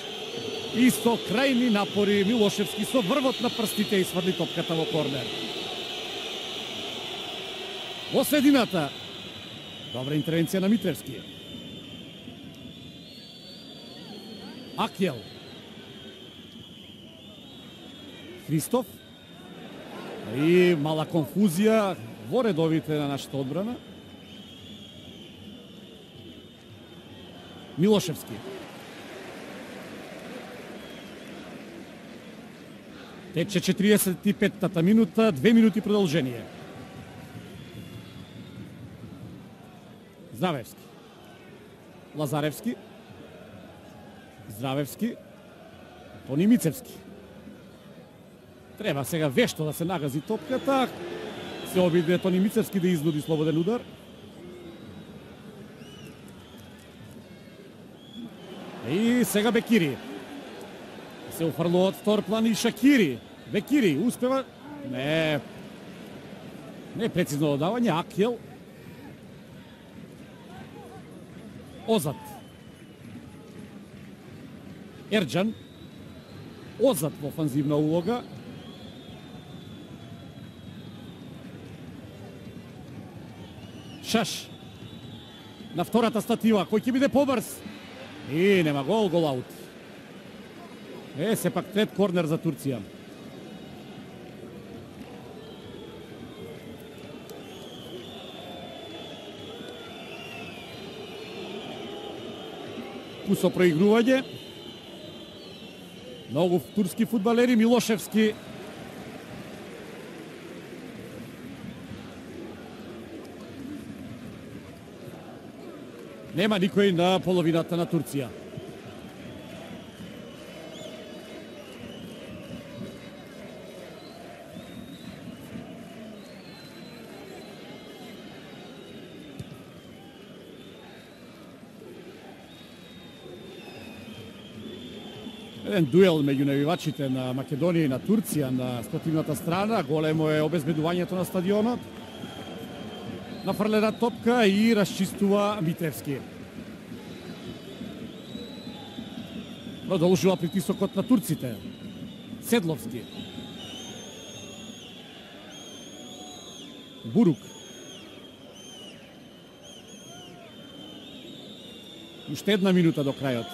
и со крајни напори Милошевски со врвот на прстите и сврли топката во корнер. Во средината, добра интервенција на Митревски. Акјел. Христов. И мала конфузија во редовите на нашата одбрана. Милошевски. Тече 45-та минута, 2 минути продолжение. Здравевски. Лазаревски. Здравевски. Тони Мицевски. Треба сега вешто да се нагази топката. Се обиде Тони Мицевски да изнуди слободен удар. И сега Бекири. Се уфрлува од втор план и Шакири. Бекири успева. Не прецизно додавање. Акјел. Озат. Ерџан. Озат во офанзивна улога. Шаш. На втората статива. Кој ќе биде побрз? И нема гол, гол аут. Сепак трет корнер за Турција. Кусо проигрување. Многу турски фудбалери, Милошевски. Нема никој на половината на Турција. Еден дуел меѓу навивачите на Македонија и на Турција на спротивната страна. Големо е обезбедувањето на стадионот. Нафрлена топка и расчистува Митревски. Продолжува притисокот на турците. Седловски. Бурук. Уште една минута до крајот.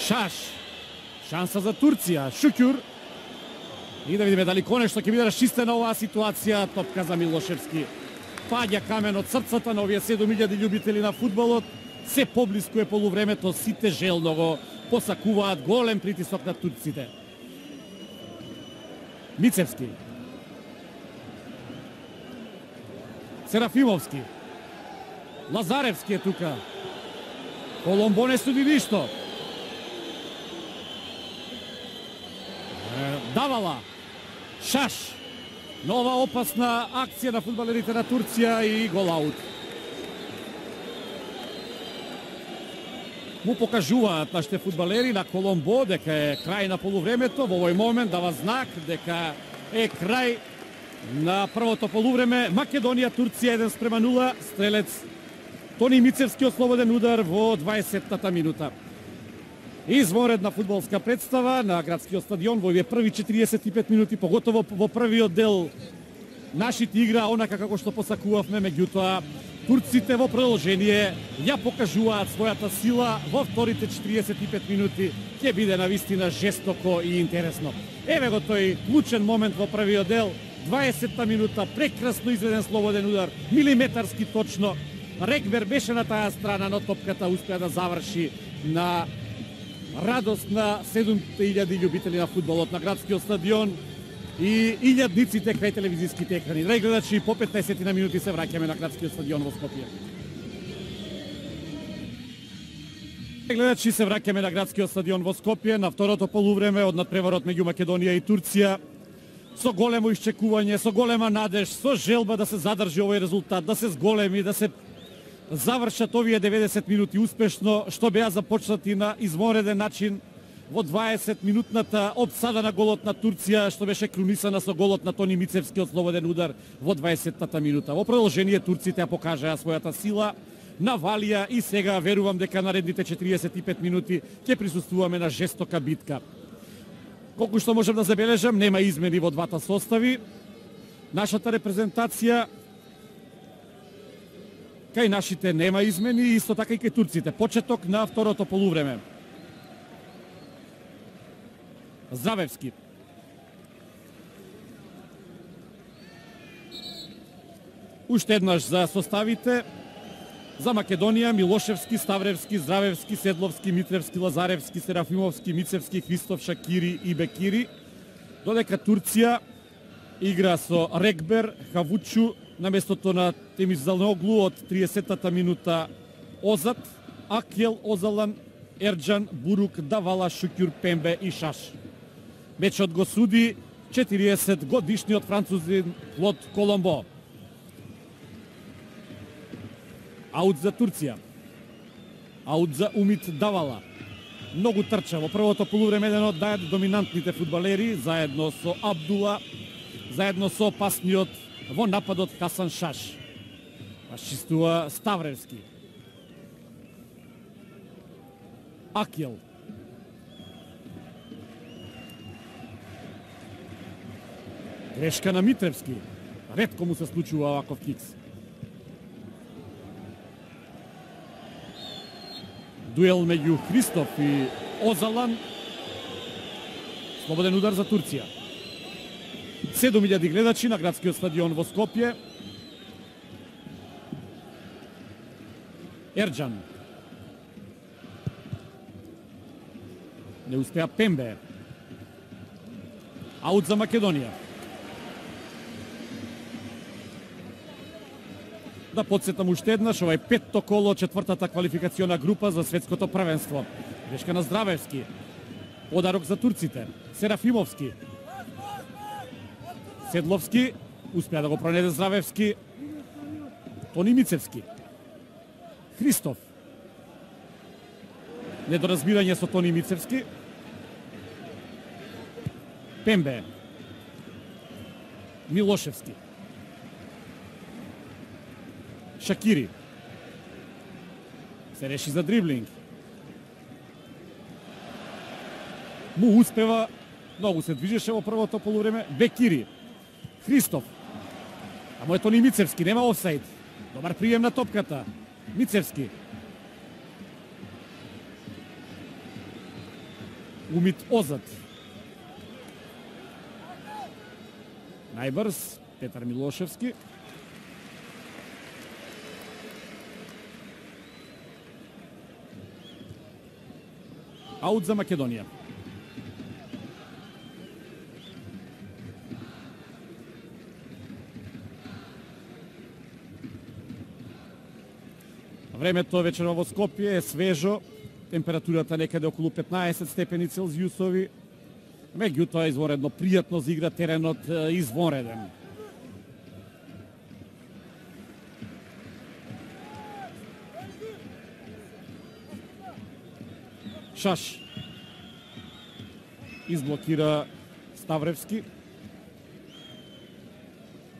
Шаш. Шанса за Турција. Шукјур. И да видиме дали конечно ќе биде расчистена оваа ситуација. Топка за Милошевски. Паѓа камен од срцата на овие 7000 љубители на фудбалот. Се поблиску е полувремето, сите желно го посакуваат. Голем притисок на турците. Мицевски. Серафимовски. Лазаревски е тука. Коломбо не студи ништо. Давала. Шаш. Нова опасна акција на фудбалерите на Турција и гол аут. Му покажуваат нашите фудбалери на Коломбо дека е крај на полувремето. Во овој момент дава знак дека е крај на првото полувреме. Македонија, Турција 1:0. Стрелец Тони Мицевски ослободен удар во 20-та минута. Извонредна фудбалска представа на градскиот стадион во овие први 45 минути, поготово во првиот дел. Нашите игра онака како што посакувавме, меѓутоа турците во продолжение ја покажуваат својата сила. Во вторите 45 минути ќе биде навистина жестоко и интересно. Еве го тој клучен момент во првиот дел, 20-та минута, прекрасно изведен слободен удар, милиметарски точно. Регбер беше на таа страна, но топката успеа да заврши на радост на 7000 љубители на фудбалот на градскиот стадион и илјадниците крај телевизиските екрани. Драги гледачи, по 15 на минути се враќаме на градскиот стадион во Скопје. Гледачи, се враќаме на градскиот стадион во Скопје на второто полувреме од надпреварот меѓу Македонија и Турција. Со големо исчекување, со голема надеж, со желба да се задржи овој резултат, да се зголеми, да се завршат овие 90 минути успешно, што беа започнати на извонреден начин во 20-минутната обсада на голот на Турција, што беше крунисана со голот на Тони Мицевски од слободен удар во 20-та минута. Во продолжение турците ја покажаа својата сила, навалија и сега верувам дека наредните 45 минути ќе присуствуваме на жестока битка. Колку што можам да забележам, нема измени во двата состави. Нашата репрезентација кај нашите нема измени, исто така и кај турците. Почеток на второто полувреме. Здравевски. Уште еднаш за составите. За Македонија: Милошевски, Ставревски, Здравевски, Седловски, Митревски, Лазаревски, Серафимовски, Мицевски, Христов, Шакири и Бекири. Додека Турција игра со Регбер, Хавучу, на местото на Темизалноглу од 30-та минута Озат, Акел, Озалан, Ерджан, Бурук, Давала, Шукюр, Пембе и Шаш. Мечот го суди 40 годишниот французин Клод Коломбо. Аут за Турција. Аут за Умит Давала. Многу трча во првото полувреме, еден од најдоминантните фудбалери, заедно со Абдула, заедно со опасниот во нападот Хасан Шаш. Фашистува Ставревски. Акел. Грешка на Митревски. Ретко му се случува оваков кикс. Дуел меѓу Христов и Озалан. Слободен удар за Турција. 7000 гледачи на градскиот стадион во Скопје. Ерджан. Не успеа Пембе. Аут за Македонија. Да подсетам уште еднаш, ова е петто коло, четвртата квалификациона група за светското првенство. Грешка на Здравевски. Подарок за турците. Серафимовски. Седловски. Успеа да го пронеде Здравевски. Тони Мицевски. Христов. Недоразбирање со Тони Мицевски. Пембе. Милошевски. Шакири. Се реши за дриблинг. Му успева, многу се движеше во првото полувреме. Бекири. Христов. А му е Тони Мицевски, нема офсайд. Добар прием на топката. Мицевски. Умит Озат. Најбрз Петар Милошевски. Аут за Македонија. Времето вечерва во Скопје е свежо, температурата некаде околу 15 степени Целзиусови. Меѓутоа извонредно пријатно за игра, теренот извонреден. Шаш изблокира Ставревски.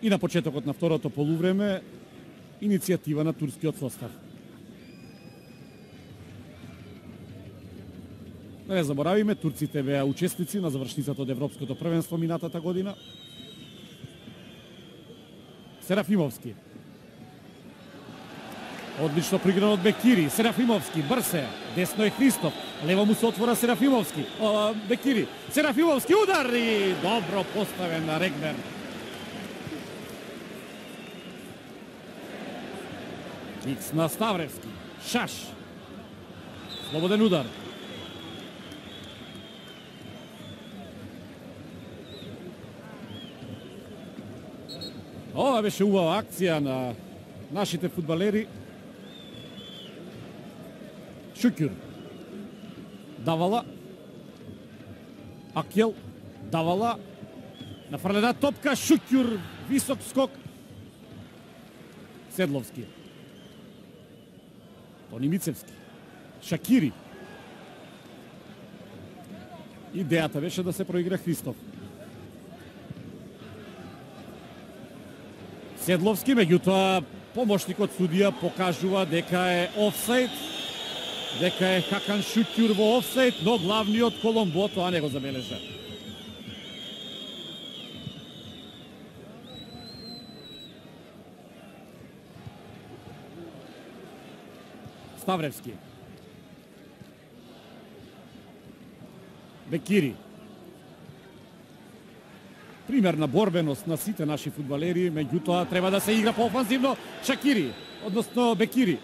И на почетокот на второто полувреме иницијатива на турскиот состав. Да не заборавиме, турците беа учесници на завршницата од Европското првенство минатата година. Серафимовски. Одлично проиграно од Бекири. Серафимовски, брсе. Десно е Христов. Лево му се отвора Серафимовски. Бекири. Серафимовски удар и добро поставен на Регнер. Икс на Ставревски. Шаш. Слободен удар. Ова беше убава акција на нашите фудбалери. Шукюр. Давала. Акел. Давала. Нафрлена топка. Шукюр. Висок скок. Седловски. Тони Мицевски. Шакири. Идејата беше да се проигра Христов. Седловски, меѓутоа помошникот судија покажува дека е офсайд, дека е Хакан Шукюр во офсайд, но главниот Коломбо тоа не го забележа. Ставревски. Бекири. Пример на борбеност на сите наши фудбалери, меѓутоа треба да се игра поофанзивно. Шакири, односно Бекири.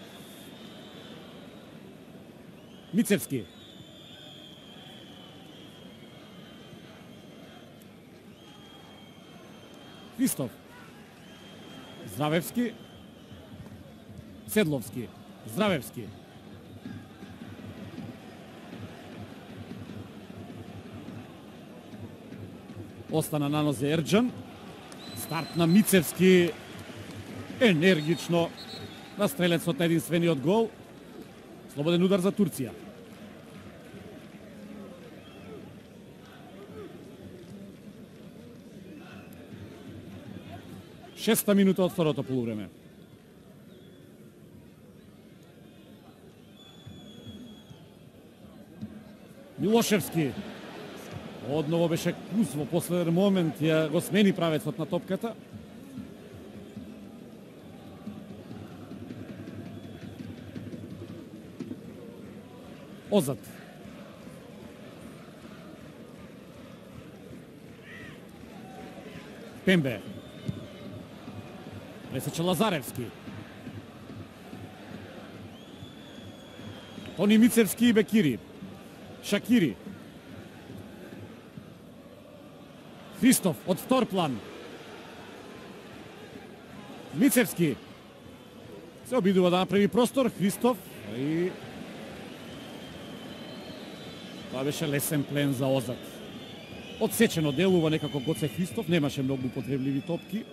Мицевски. Христов. Здравевски. Седловски. Здравевски. Остана на нозе Ерџан. Старт на Мицевски. Енергично на стрелецот на единствениот гол. Слободен удар за Турција. Шеста минута од второто полувреме. Милошевски. Одново беше Куз во последен момент, ја го смени правецот на топката. Озад. Пембе. Пресече Лазаревски. Тони Мицевски и Бекири. Шакири. Христов од втор план. Мицевски се обидува да направи простор. Христов и тоа беше лесен плен за Озад. Одсечено делува некако Гоце Христов, немаше многу потребливи топки.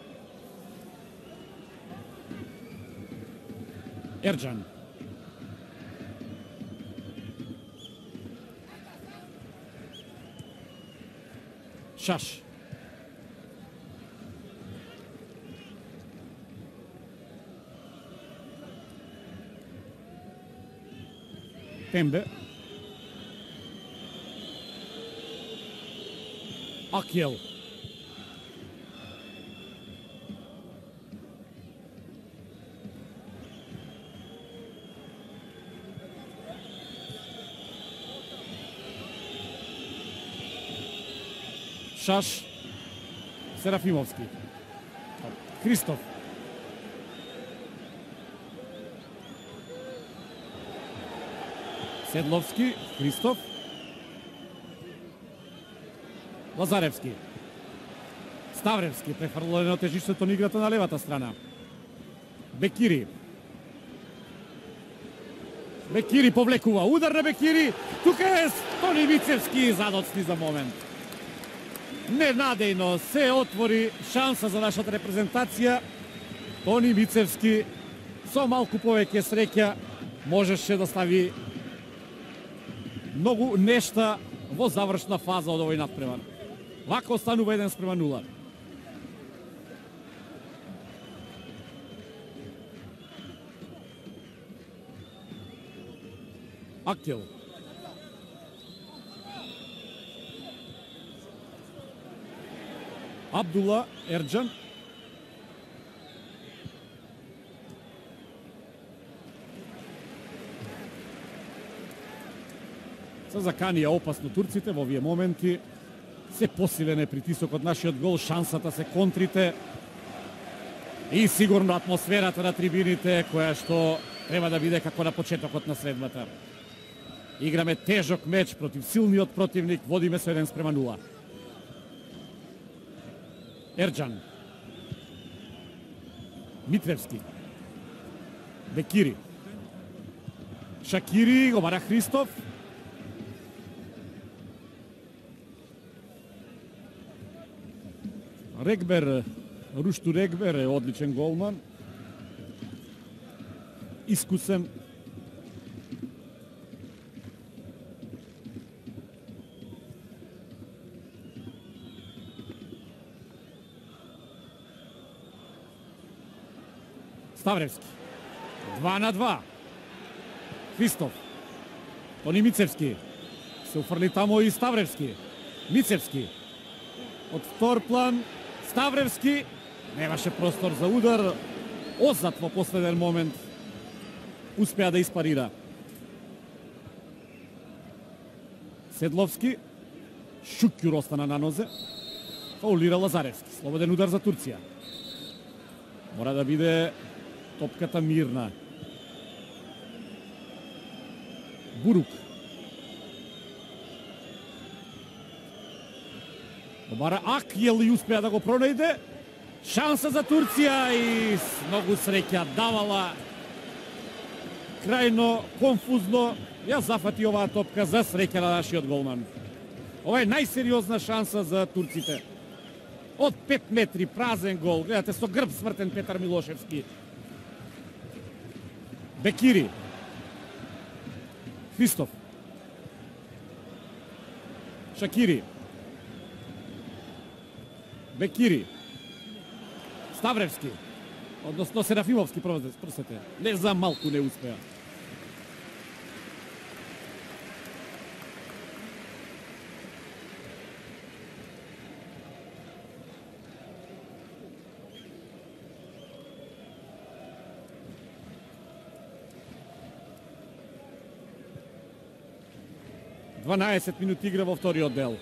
Ерџан. Шаш. Пембе. Акел. Шаш. Серафимовски. Христов. Седловски, Христов. Лазаревски. Ставревски, префрлено тежиштето на играта на левата страна. Бекири. Бекири повлекува. Удар на Бекири. Тука е Тони Мицевски задоцни за момент. Ненадејно се отвори шанса за нашата репрезентација. Тони Мицевски со малку повеќе среќа можеше да стави многу нешта во завршна фаза од овој надпревар. Вака останува 1:0. Акел. Абдула Ерджан. Се заканија опасно турците во овие моменти. Се посилен е притисокот нашиот гол, шансата се контрите и сигурно атмосферата на трибините која што треба да биде како на почетокот на средбата. Играме тежок меч против силниот противник, водиме со 1:0. Ерджан. Митревски. Бекири. Шакири, го бара Христов. Регбер, Рушту Регбер е одличен голман. Искусен. Ставревски. 2:2. Христов. Тони Мицевски. Се уфрли тамо и Ставревски. Мицевски. Од втор план. Ставревски. Немаше простор за удар. Озад во последен момент успеа да испарира. Седловски. Шукјур остана на нозе. Фаулира Лазаревски. Слободен удар за Турција. Мора да биде топката мирна. Бурук. Обара Акјел и успеа да го пронајде. Шанса за Турција и с многу среќа давала. Крајно конфузно ја зафати оваа топка за среќа на нашиот голман. Ова е најсериозна шанса за турците. Од 5 метри празен гол. Гледате со грб свртен Петар Милошевски. Бекири. Христов. Шакири. Бекири. Ставревски. Односно Серафимовски, просете. Не за малку не успеа. Дванаесет минути игра во вториот дел.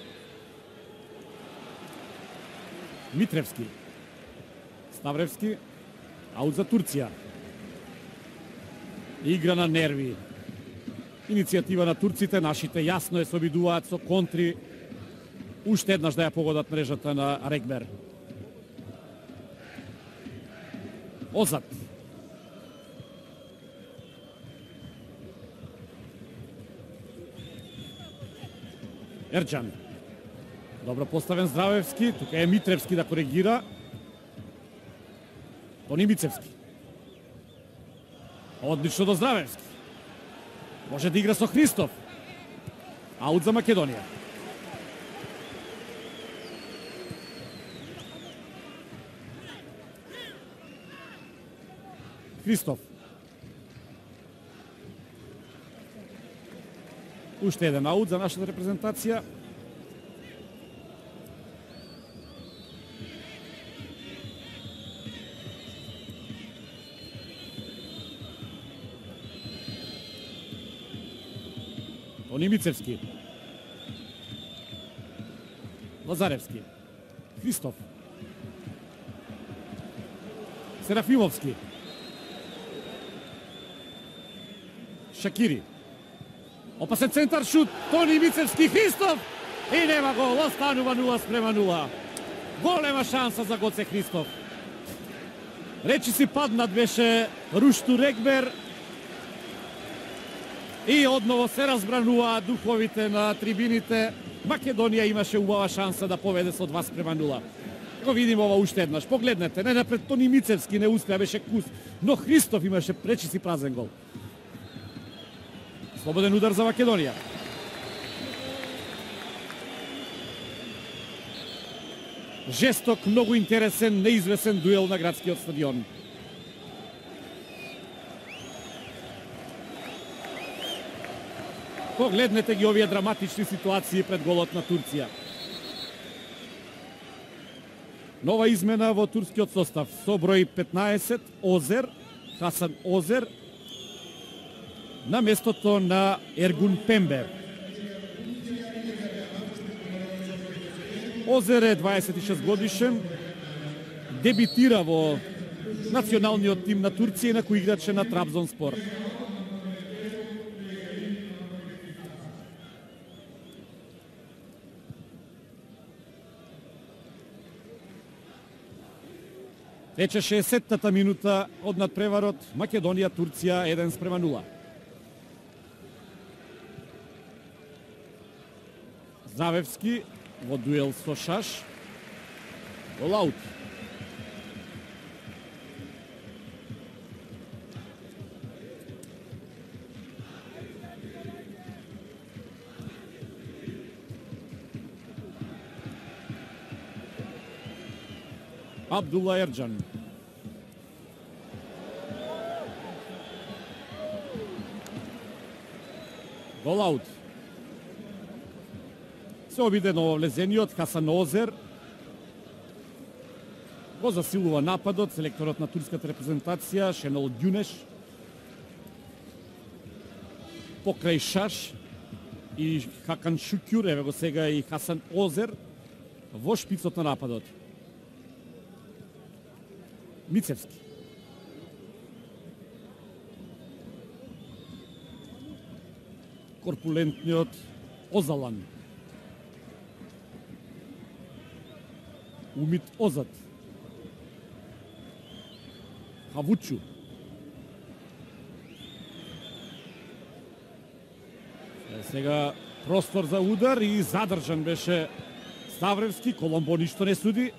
Митревски. Ставревски. Аут за Турција. Игра на нерви. Иницијатива на турците, нашите јасно е се обидуваат со контри. Уште еднаш да ја погодат мрежата на Регбер. Озад. Ерджан. Добро поставен Здравевски, тука е Митревски да коригира. Тони Мицевски. Одлично до Здравевски. Може да игра со Христов. Аут за Македонија. Христов. Уште еден аут за нашата репрезентација. Тони Мицевски. Лазаревски. Христов. Серафимовски. Шакири. Опасен центар шут. Тони Мицевски. Христов. И нема гол. Останува 0:0. Голема шанса за Гоце Христов. Речи си паднат беше Рушту Регбер. И одново се разбрануваат духовите на трибините. Македонија имаше убава шанса да поведе со 2:0. Го видим ова уште еднаш. Погледнете, не напред Тони Мицевски не успеа, беше кус, но Христов имаше речиси празен гол. Слободен удар за Македонија. жесток, многу интересен, неизвесен дуел на градскиот стадион. Погледнете ги овие драматични ситуации пред голот на Турција. Нова измена во турскиот состав со број 15 Озер, Хасан Озер, на местото на Ергун Пембе. Озер е 26 годишен, дебитира во националниот тим на Турција, инаку играче на Трабзонспор. Тече 60-та минута од надпреварот Македонија-Турција 1:0. Завевски во дуел со Шаш. Гол аут. Абдулла Ерджан. Гол аут. Се обиде ново влезениот Хасан Озер. Го засилува нападот селекторот на турската репрезентација Шенол Дюнеш. Покрај Шаш и Хакан Шукюр, еве го сега и Хасан Озер во шпицот на нападот. Мицевски. Корпулентниот Озалан. Умит Озат. Хавучу. Сега простор за удар и задржан беше Ставревски. Коломбо ништо не суди.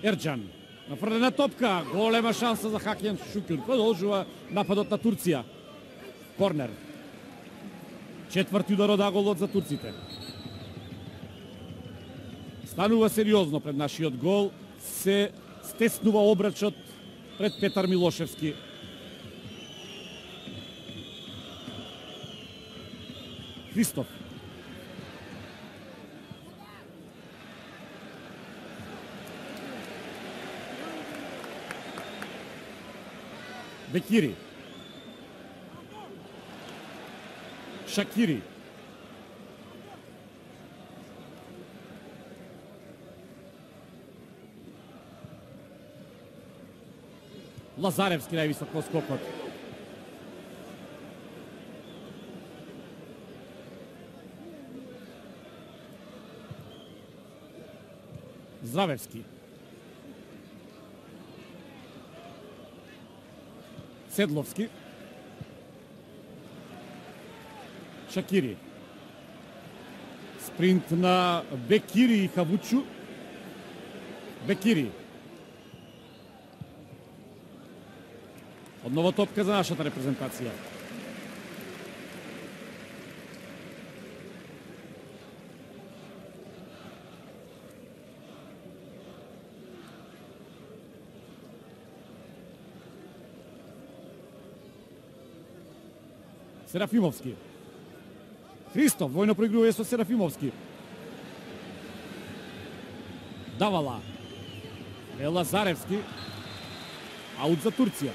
Ерджан. Нафрлена топка. Голема шанса за Хакјан Шукюр. Продолжува нападот на Турција. Корнер. Четврти удар од аголот за турците. Станува сериозно пред нашиот гол. Се стеснува обрачот пред Петар Милошевски. Христов. Бекири. Шакири. Лазаревски највисок во скокот. Здравевски. Седловски. Шакири. Спринт на Бекири и Хавучу. Бекири. Однова топка за нашата репрезентација. Серафимовски. Христов војно проигрува со Серафимовски. Давала. Лазаревски. Аут за Турција.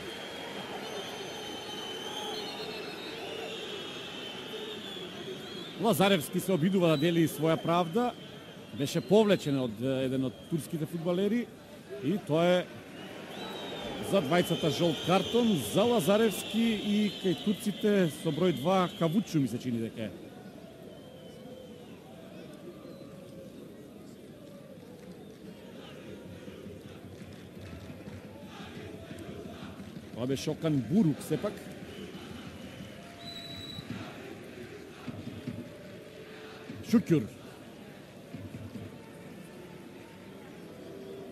Лазаревски се обидува да дели своја правда. Беше повлечен од еден од турските фудбалери и тоа е за двајцата жолт картон за Лазаревски и кај турците со број 2 Кавучу ми се чини дека е. Тоа беше Окан Бурук сепак. Шукюр.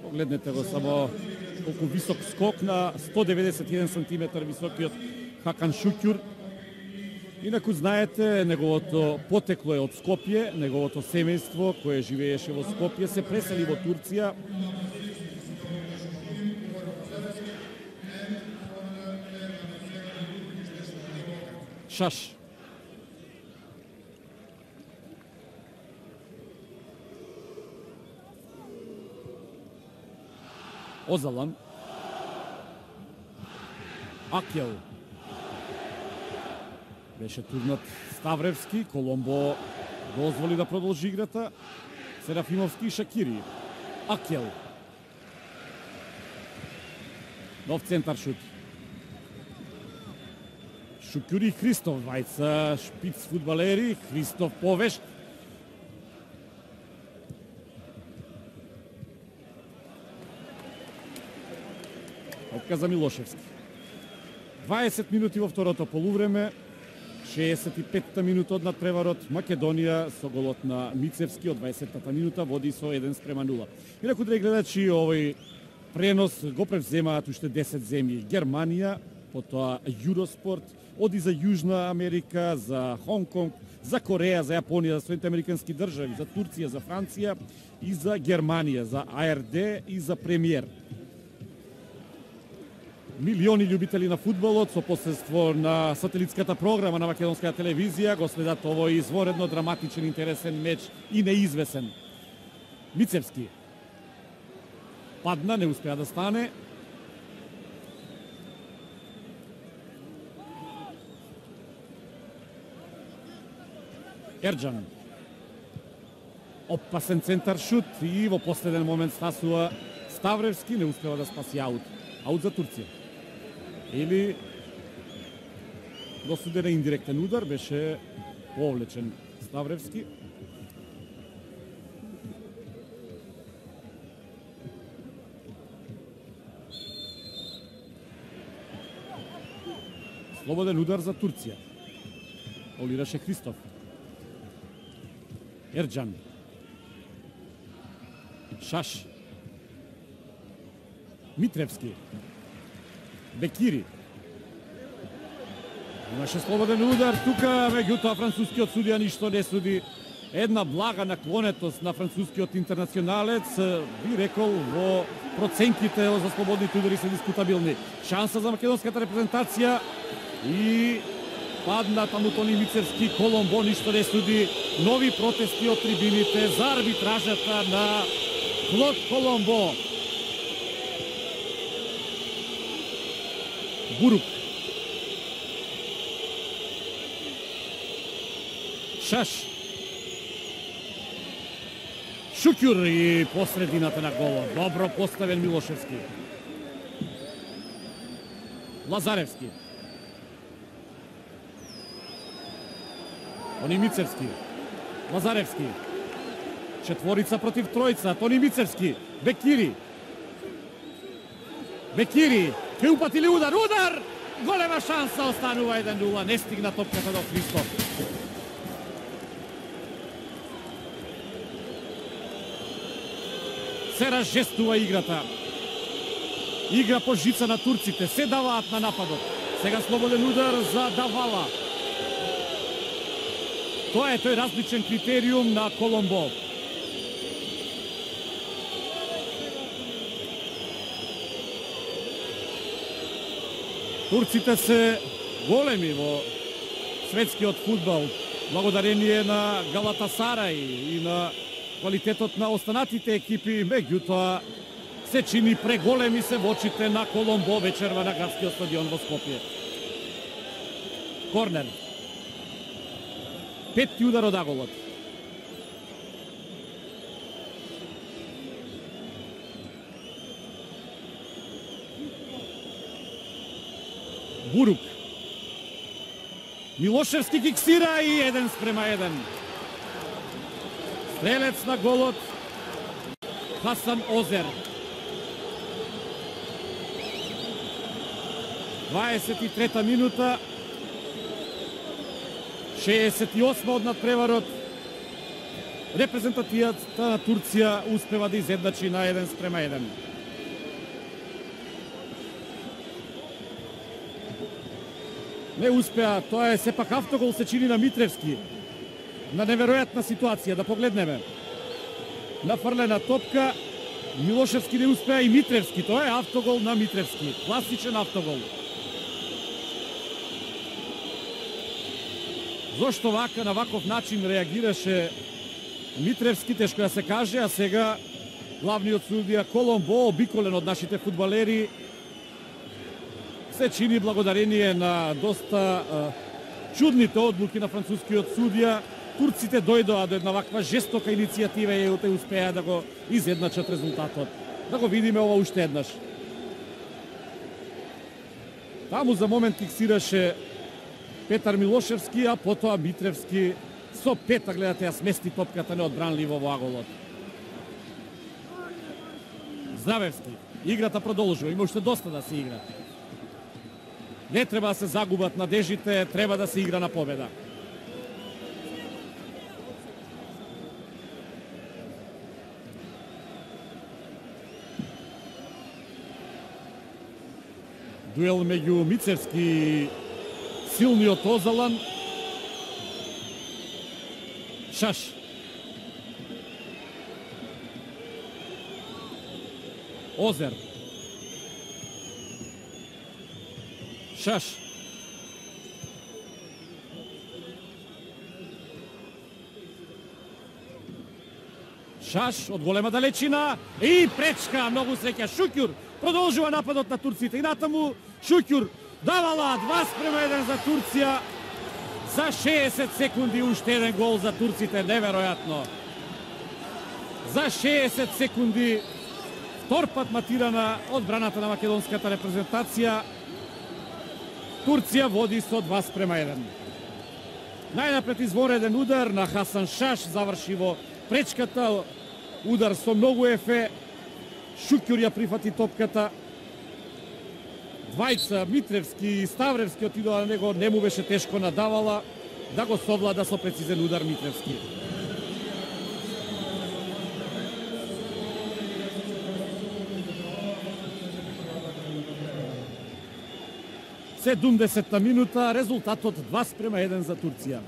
Погледнете го само колку висок скок на 191 сантиметар високиот Хакан Шукюр. Инаку знаете, неговото потекло е од Скопје, неговото семејство кое живееше во Скопје се пресели во Турција. Шаш. Озалан. Акел. Беше турнат Ставревски, Коломбо дозволи да продолжи играта. Серафимовски и Шакири. Акел. Нов центар шут. Шукјури и Христов, двајца шпиц фудбалери, Христов повешт. Топка за Милошевски. 20 минути во второто полувреме, 65-та минута од надпреварот. Македонија со голот на Мицевски од 20-та минута води со 1:0. Инаку, драги гледачи, овој пренос го превземаат уште 10 земји. Германија, потоа Юроспорт, оди за Јужна Америка, за Хонконг, за Кореја, за Јапонија, за Соединените американски држави, за Турција, за Франција и за Германија, за АРД и за Премиер. Милиони љубители на фудбалот со посредство на сателитската програма на македонската телевизија го следат овој изворедно драматичен, интересен меч и неизвесен. Мицевски падна, не успеа да стане. Ерџан. Опасен центар шут и во последен момент стасува Ставревски, не успева да спаси аут. Аут за Турција. Или досуден индиректен удар, беше повлечен Ставревски. Слободен удар за Турција. Олираше Христов. Ерџан. Шаш. Митревски. Бекири. Имаше слободен удар тука, меѓутоа францускиот судија ништо не суди. Една блага наклонетост на францускиот интернационалец, би рекол, во проценките за слободните удари се дискутабилни. Шанса за македонската репрезентација и падна таму Тони Мицевски, Коломбо ништо не суди. Нови протести од трибините за арбитражата на Клод Коломбо. Бурук. Шаш. Шукјур и посредината на голот. Добро поставен Милошевски. Лазаревски. Тони Мицевски. Лазаревски. Четворица против тројца. Тони Мицевски. Бекири. Бекири. Ке упатили удар. Удар! Голема шанса, останува 1:0. Не стигна топката до Христов. Се разжестува играта. Игра по жица на турците. Се даваат на нападот. Сега слободен удар за Давала. Тоа е тој различен критериум на Коломбо. Турците се големи во светскиот фудбал, благодарение на Галатасарај и на квалитетот на останатите екипи, меѓутоа се чини преголеми се во очите на Коломбо вечерва на градскиот стадион во Скопје. Корнер. Петти удар од аголот. Бурук. Милошевски киксира и 1:1. Стрелец на голот Хасан Озер. 23-та минута. 68 од надпреварот. Репрезентативата на Турција успева да изедначи на 1:1. Не успеа, тоа е сепак автогол се чини на Митревски. На неверојатна ситуација, да погледнеме. Нафрлена топка, Милошевски не успеа и Митревски, тоа е автогол на Митревски. Класичен автогол. Зошто вака, на ваков начин реагираше Митревски, тешко да се каже, а сега главниот судија Коломбо, обиколен од нашите фудбалери, се чини благодарение на доста чудните одлуки на францускиот судија. Турците дојдоа до една ваква жестока иницијатива и те успеа да го изедначат резултатот. Да го видиме ова уште еднаш. Таму за момент фиксираше Петар Милошевски, а потоа Митревски со пета, гледате, ја смести топката неодбранливо во аголот. Здравевски, играта продолжува, има уште доста да се игра. Не треба да се загубат надежите, треба да се игра на победа. Дуел меѓу Мицевски и силниот Озалан. Шаш. Озер. Шаш. Шаш од голема далечина и пречка, многу среќа. Шукјур продолжува нападот на турците и натаму Шукјур давала 2:1 за Турција. За 60 секунди уште еден гол за турците, неверојатно. За 60 секунди втор пат матирана одбраната на македонската репрезентација. Турција води со 2:1. Најнапред извореден удар на Хасан Шаш, заврши во пречката. Удар со многу ефе. Шукјур ја прифати топката. Двајца, Митревски и Ставревски отидоа на него, не му беше тешко надавала да го совлада со прецизен удар Митревски. Седумдесетта минута, резултатот 2:1 за Турција.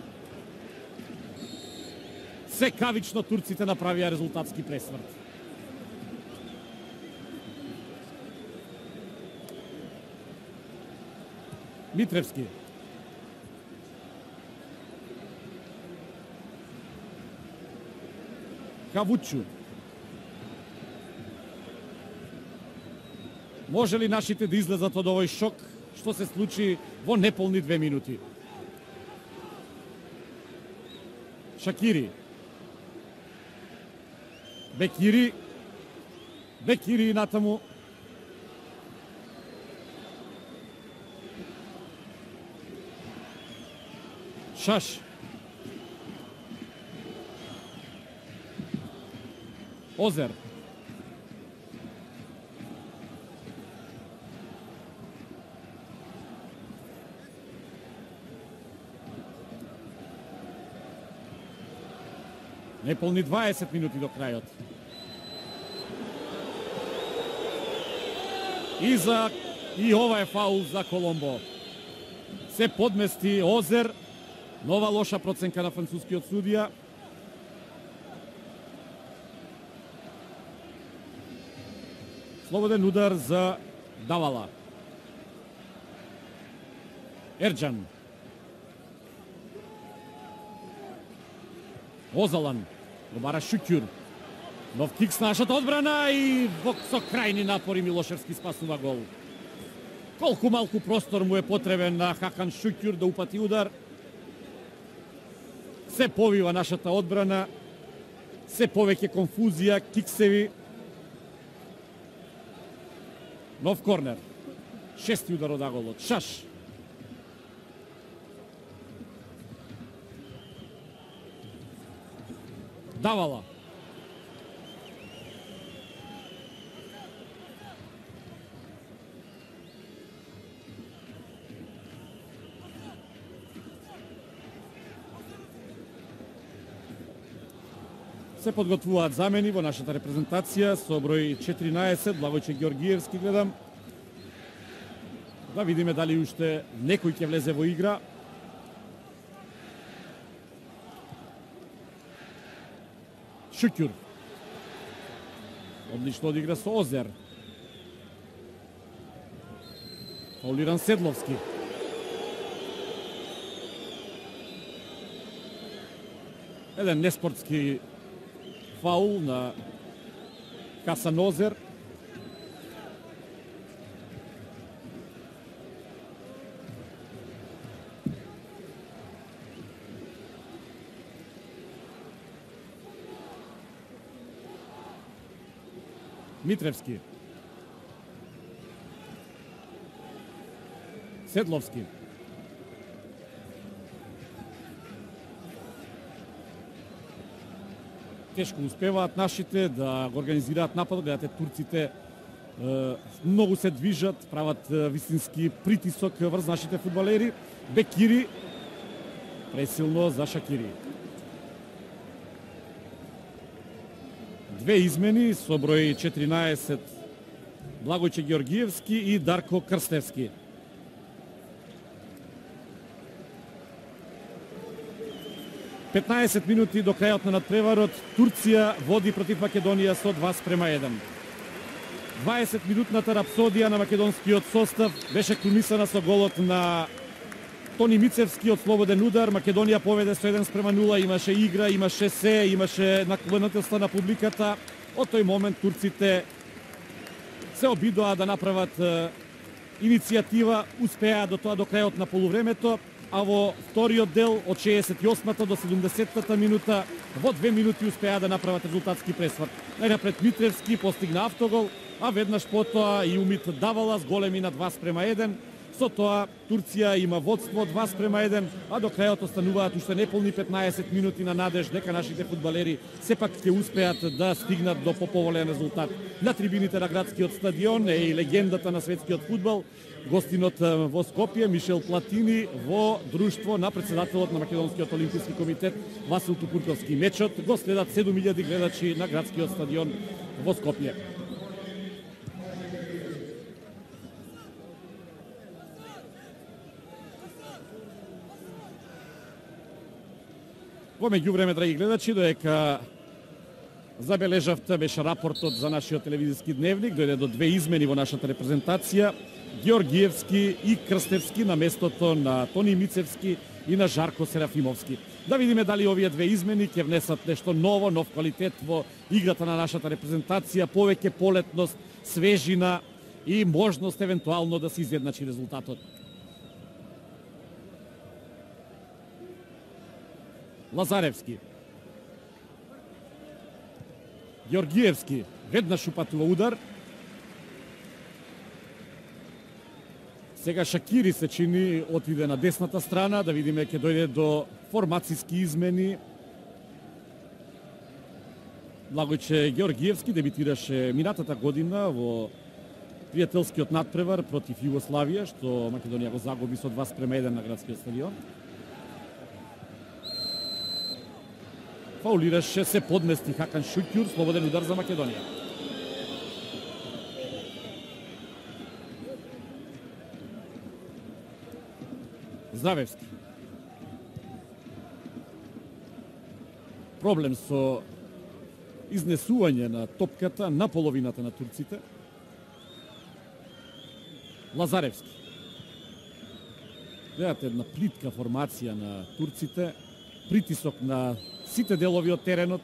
Секавично турците направија резултатски пресврт. Митревски. Кавучу. Може ли нашите да излезат од овој шок што се случи во неполни 2 минути? Шакири. Бекири. Бекири натаму. Шаш. Озер. Неполни 20 минути до крајот. И ова е фаул за Коломбо. Се подмести Озер. Нова лоша проценка на францускиот судија. Слободен удар за Давала. Ерџан. Озалан. Го бара Шукјур. Нов кик с нашата одбрана и со крајни напори Милошевски спасува гол. Колку малку простор му е потребен на Хакан Шукјур да упати удар. Се повива нашата одбрана, се повеќе конфузија, киксеви. Нов корнер. Шести удар од аголот. Шаш. Давала. Се подготвуваат замени во нашата репрезентација со број 14, Благојче Ѓоргиевски гледам. Да видиме дали уште некој ќе влезе во игра. Шукјур. Одлично одигра со Озер. Фаулиран Седловски. Еден неспортски фаул на Хасан Озер. Митревски. Седловски. Тешко успеваат нашите да го организираат напад, гледате турците многу се движат, прават вистински притисок врз нашите фудбалери. Бекири пресилно за Шакири. Две измени со број 14 Благојче Георгиевски и Дарко Крстевски. Петнаесет минути до крајот на надпреварот, Турција води против Македонија со 2:1. 20-минутната рапсодија на македонскиот состав беше кулмисана со голот на Тони Мицевски од слободен удар. Македонија поведе со 1:0, имаше игра, имаше се, имаше наклонетелства на публиката. Од тој момент турците се обидоа да направат иницијатива, успеа до тоа до крајот на полувремето, а во вториот дел од 68-та до 70-та минута во 2 минути успеа да направат резултатски пресврт. Најнапред Митревски постигна автогол, а веднаш потоа и Умит Давала зголеми на 2:1. Со тоа Турција има водство 2:1, а до крајот остануваат уште неполни 15 минути на надеж дека нашите фудбалери сепак ќе успеат да стигнат до поповолен резултат. На трибините на градскиот стадион е и легендата на светскиот фудбал, гостинот во Скопје Мишел Платини во друштво на претседателот на Македонскиот олимписки комитет Васил Тупурковски. Мечот го следат 7000 гледачи на градскиот стадион во Скопје. Во меѓувреме, драги гледачи, доека забележавте, беше рапортот за нашиот телевизиски дневник, дојде до две измени во нашата репрезентација. Георгиевски и Крстевски на местото на Тони Мицевски и на Жарко Серафимовски. Да видиме дали овие две измени ќе внесат нешто ново, нов квалитет во играта на нашата репрезентација, повеќе полетност, свежина и можност евентуално да се изедначи резултатот. Лазаревски. Георгиевски веднаш упатува удар. Сега Шакири се чини отиде на десната страна, да видиме ќе дојде до формацијски измени. Благојче Георгиевски дебитираше минатата година во пријателскиот надпревар против Југославија, што Македонија го загуби со 2:1 на градскиот стадион. Фаулираше, се подмести Хакан Шукјур, слободен удар за Македонија. Здравевски. Проблем со изнесување на топката на половината на турците. Лазаревски. Гледате една плитка формација на турците, притисок на сите делови од теренот.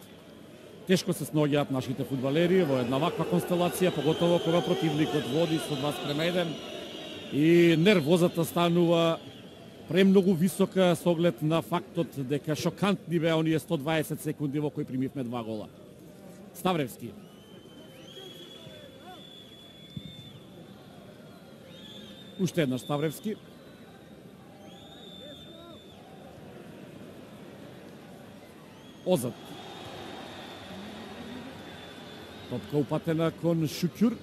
Тешко се сноѓаат нашите фудбалери во една ваква констелација, поготово кога противникот води со 2:1 и нервозата станува премногу висока со оглед на фактот дека шокантни беа оние 120 секунди во кои примивме 2 гола. Ставревски. Уште еднаш Ставревски. Озад. Топка упатена кон Шукјур.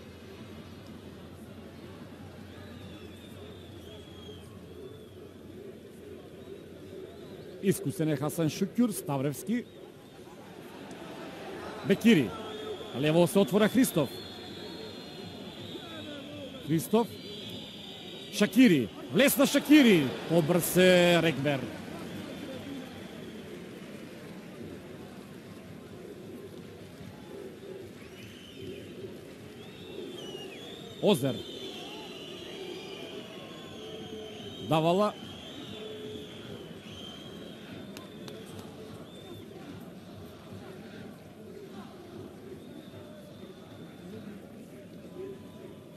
Искусен е Хасан Шукјур, Ставревски. Бекири. Лево се отвора Христов. Христов. Шакири, влесна Шакири, побрз е Регбер. Озер. Давала.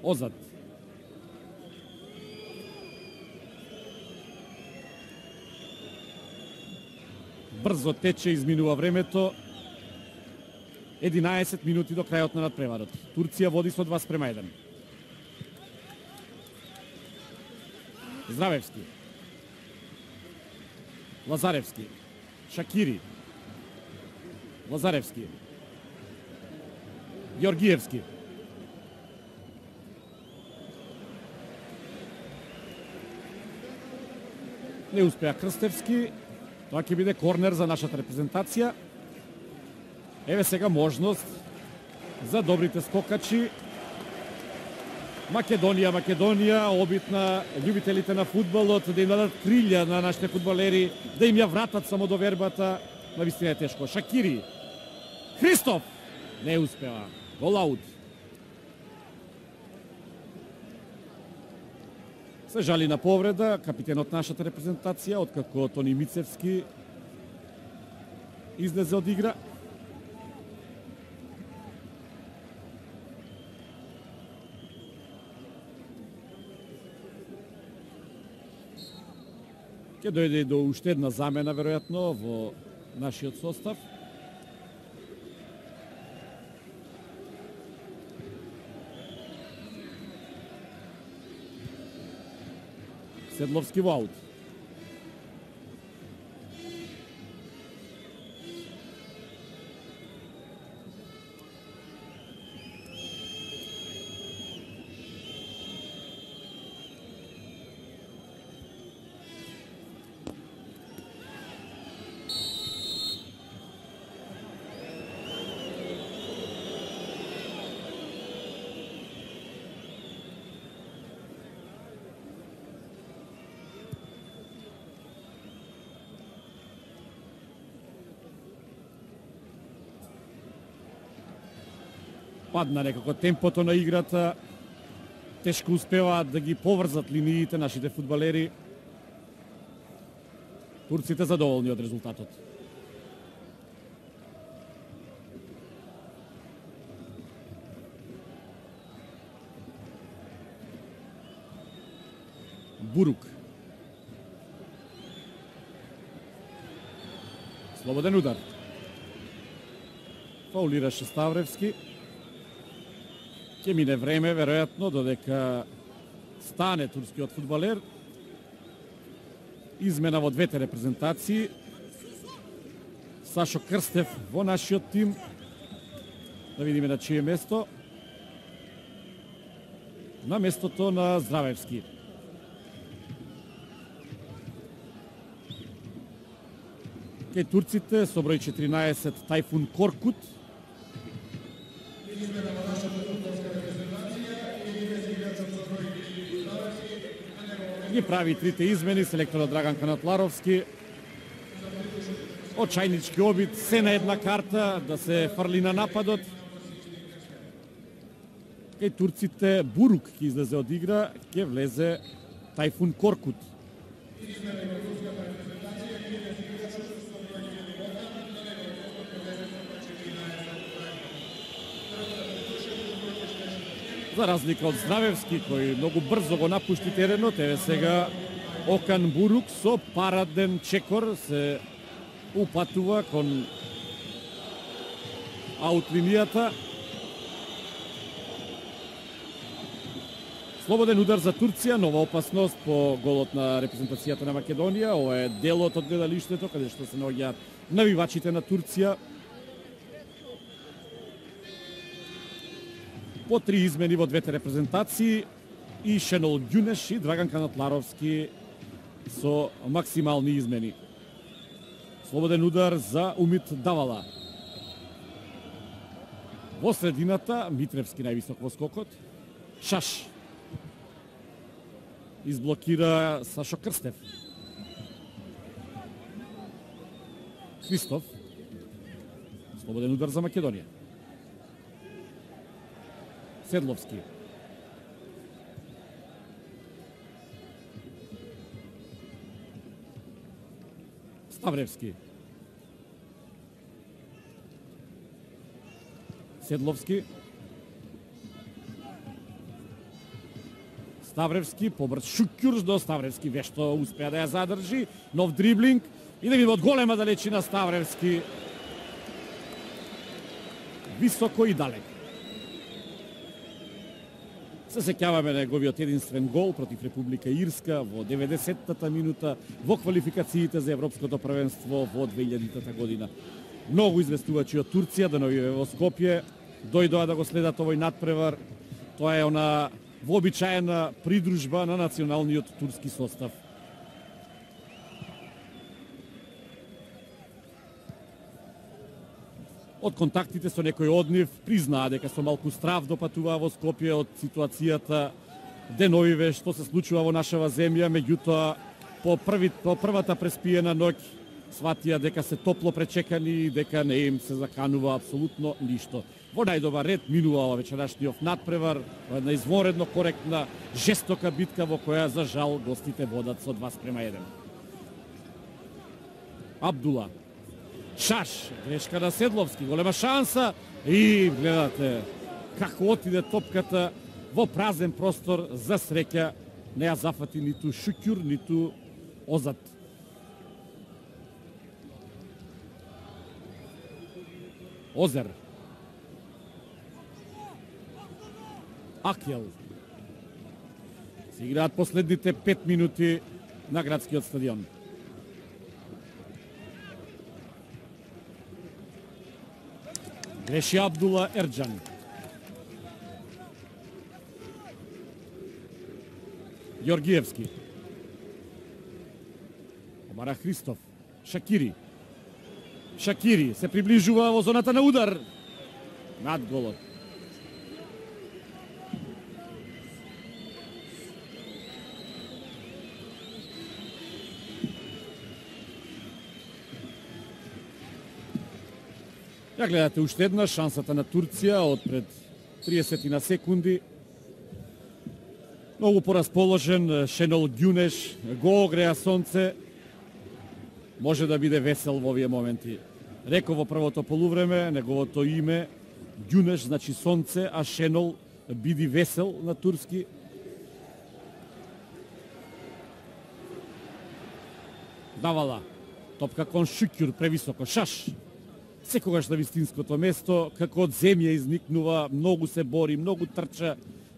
Озад. Брзо тече, изминува времето. 11 минути до крајот на надпреварот. Турција води со 2:1. Здравевски. Лазаревски. Шакири. Лазаревски. Георгиевски. Не успеа Крстевски. Тоа ќе биде корнер за нашата репрезентација. Еве сега можност за добрите скокачи. Македонија, обид на љубителите на фудбалот, да им дадат крилја на нашите фудбалери, да им ја вратат самодовербата. Навистина е тешко. Шакири. Христоф. Не успеа. Гол аут. Се жали на повреда капитенот нашата репрезентација, откако Тони Мицевски излезе од игра. Ќе дојде и до уште една замена, веројатно, во нашиот состав. Седловски во аут. Падна некако темпото на играта. Тешко успеваат да ги поврзат линиите нашите фудбалери. Турците задоволни од резултатот. Бурук. Слободен удар. Фаулираше Ставревски. Ќе мине време, веројатно, додека стане турскиот фудбалер. Измена во двете репрезентации. Сашо Крстев во нашиот тим. Да видиме на чие место. На местото на Здравевски. Кај турците со број 14 Тајфун Коркут. Ги прави трите измени селекторот Драган Канатларовски. Очајнички обид, се на една карта, да се фрли на нападот. Кај турците Бурук ќе излезе од игра, ќе влезе Тајфун Коркут. За разлика од Здравевски, кој многу брзо го напушти теренот, еве сега Окан Бурук со параден чекор се упатува кон аут линијата. Слободен удар за Турција, нова опасност по голот на репрезентацијата на Македонија. Ова е делот од гледалиштето, каде што се наоѓаат навивачите на Турција. По три измени во двете репрезентации и Шенол Ѓунеш и Драган Канатларовски со максимални измени. Слободен удар за Умит Давала. Во средината Митревски највисок во скокот. Шаш. изблокира Сашо Крстев. Христов. Слободен удар за Македонија. Седловски. Ставревски. Седловски. Ставревски, побрз Шукјур до Ставревски, вешто успеа да ја задржи, нов дриблинг и да видим од голема далечина Ставревски. Високо и далек. Се сеќаваме неговиот единствен гол против Република Ирска во 90-та минута во квалификациите за Европското првенство во 2000-та година. Многу известувачи од Турција, деновиве во Скопје, дојдоа да го следат овој надпревар. Тоа е она вообичаена придружба на националниот турски состав. Од контактите со некој од нив признаа дека со малку страв допатуваа во Скопје од ситуацијата деновиве што се случува во нашава земја, меѓутоа по првата преспиена ноќ сватија дека се топло пречекани и дека не им се заканува апсолутно ништо. Во најдобар ред минува ова вечерашниот надпревар, една изворедно коректна, жестока битка во која за жал гостите водат со 2:1. Абдула. Шаш, грешка на Седловски, голема шанса и гледате како отиде топката во празен простор. За среќа не ја зафати ниту Шукјур, ниту Озат. Озер. Акјел. Се играат последните 5 минути на градскиот стадион. Греши Абдула Ерджан. Јоргиевски. Омара Христов. Шакири. Шакири се приближува во зоната на удар. Над голот. Ја гледате уште една шансата на Турција од пред 30 на секунди. Многу порасположен Шенол Ѓунеш, го огреа сонце. Може да биде весел во овие моменти. Реков во првото полувреме, неговото име Ѓунеш значи сонце, а Шенол биди весел на турски. Давала. Топка кон Шукјур превисоко. Шаш. Секогаш на вистинското место, како од земја изникнува, многу се бори, многу трча,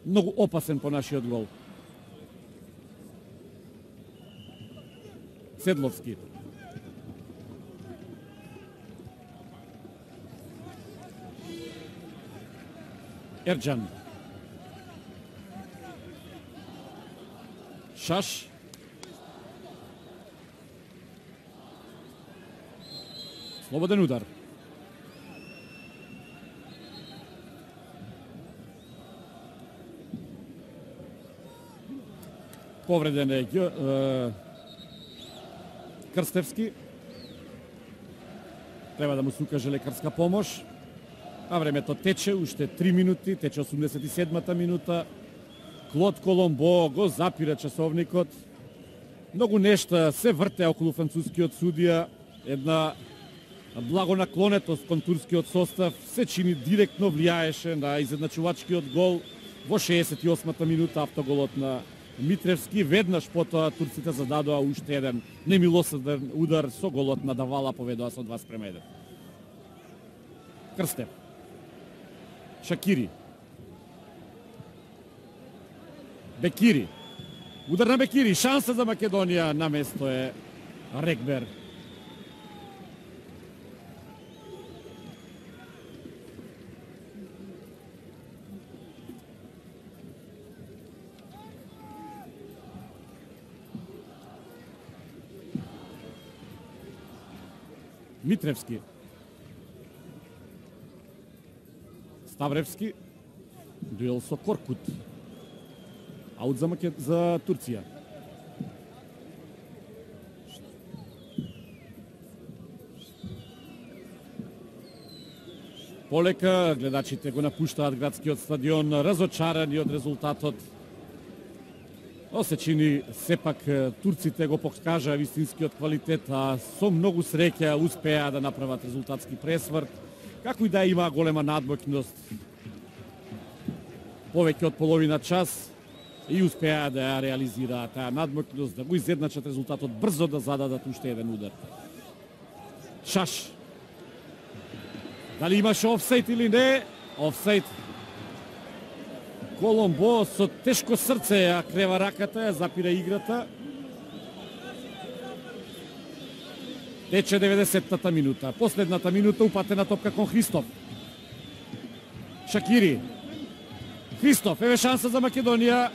многу опасен по нашиот гол. Седловски. Ерджан. Шаш. Слободен удар. Повреден е Крстевски. Треба да му се укаже лекарска помош. А времето тече, уште 3 минути, тече 87-та минута. Клод Коломбо го запира часовникот. Многу нешта се врте околу францускиот судија. Една благонаклонетост кон турскиот состав се чини директно влијаеше на изедначувачкиот гол во 68-та минута, автоголот на Митревски. Веднаш потоа турците зададоа уште еден немилосрден удар со голот на Давала, поведоа со 2:1. Крстев. Шакири. Бекири. Удар на Бекири. Шанса за Македонија. На место е Рекбер. Митревски. Ставревски. Дуел со Коркут. Аут за Турција. полека, гледачите го напуштаат градскиот стадион, разочарани од резултатот. Но се чини сепак турците го покажаа вистинскиот квалитет, а со многу среќа успеа да направат резултатски пресврт, како и да има голема надмоќност. Повеќе од половина час и успеа да ја реализираат таа надмоќност, да го изедначат резултатот, брзо да зададат уште еден удар. Шаш. Дали имаше офсайд или не? Офсайд. Коломбо со тешко срце ја крева раката, ја запира играта. Тече 90-та минута. Последната минута упатена топка кон Христоф. Шакири. Христоф, еве шанса за Македонија.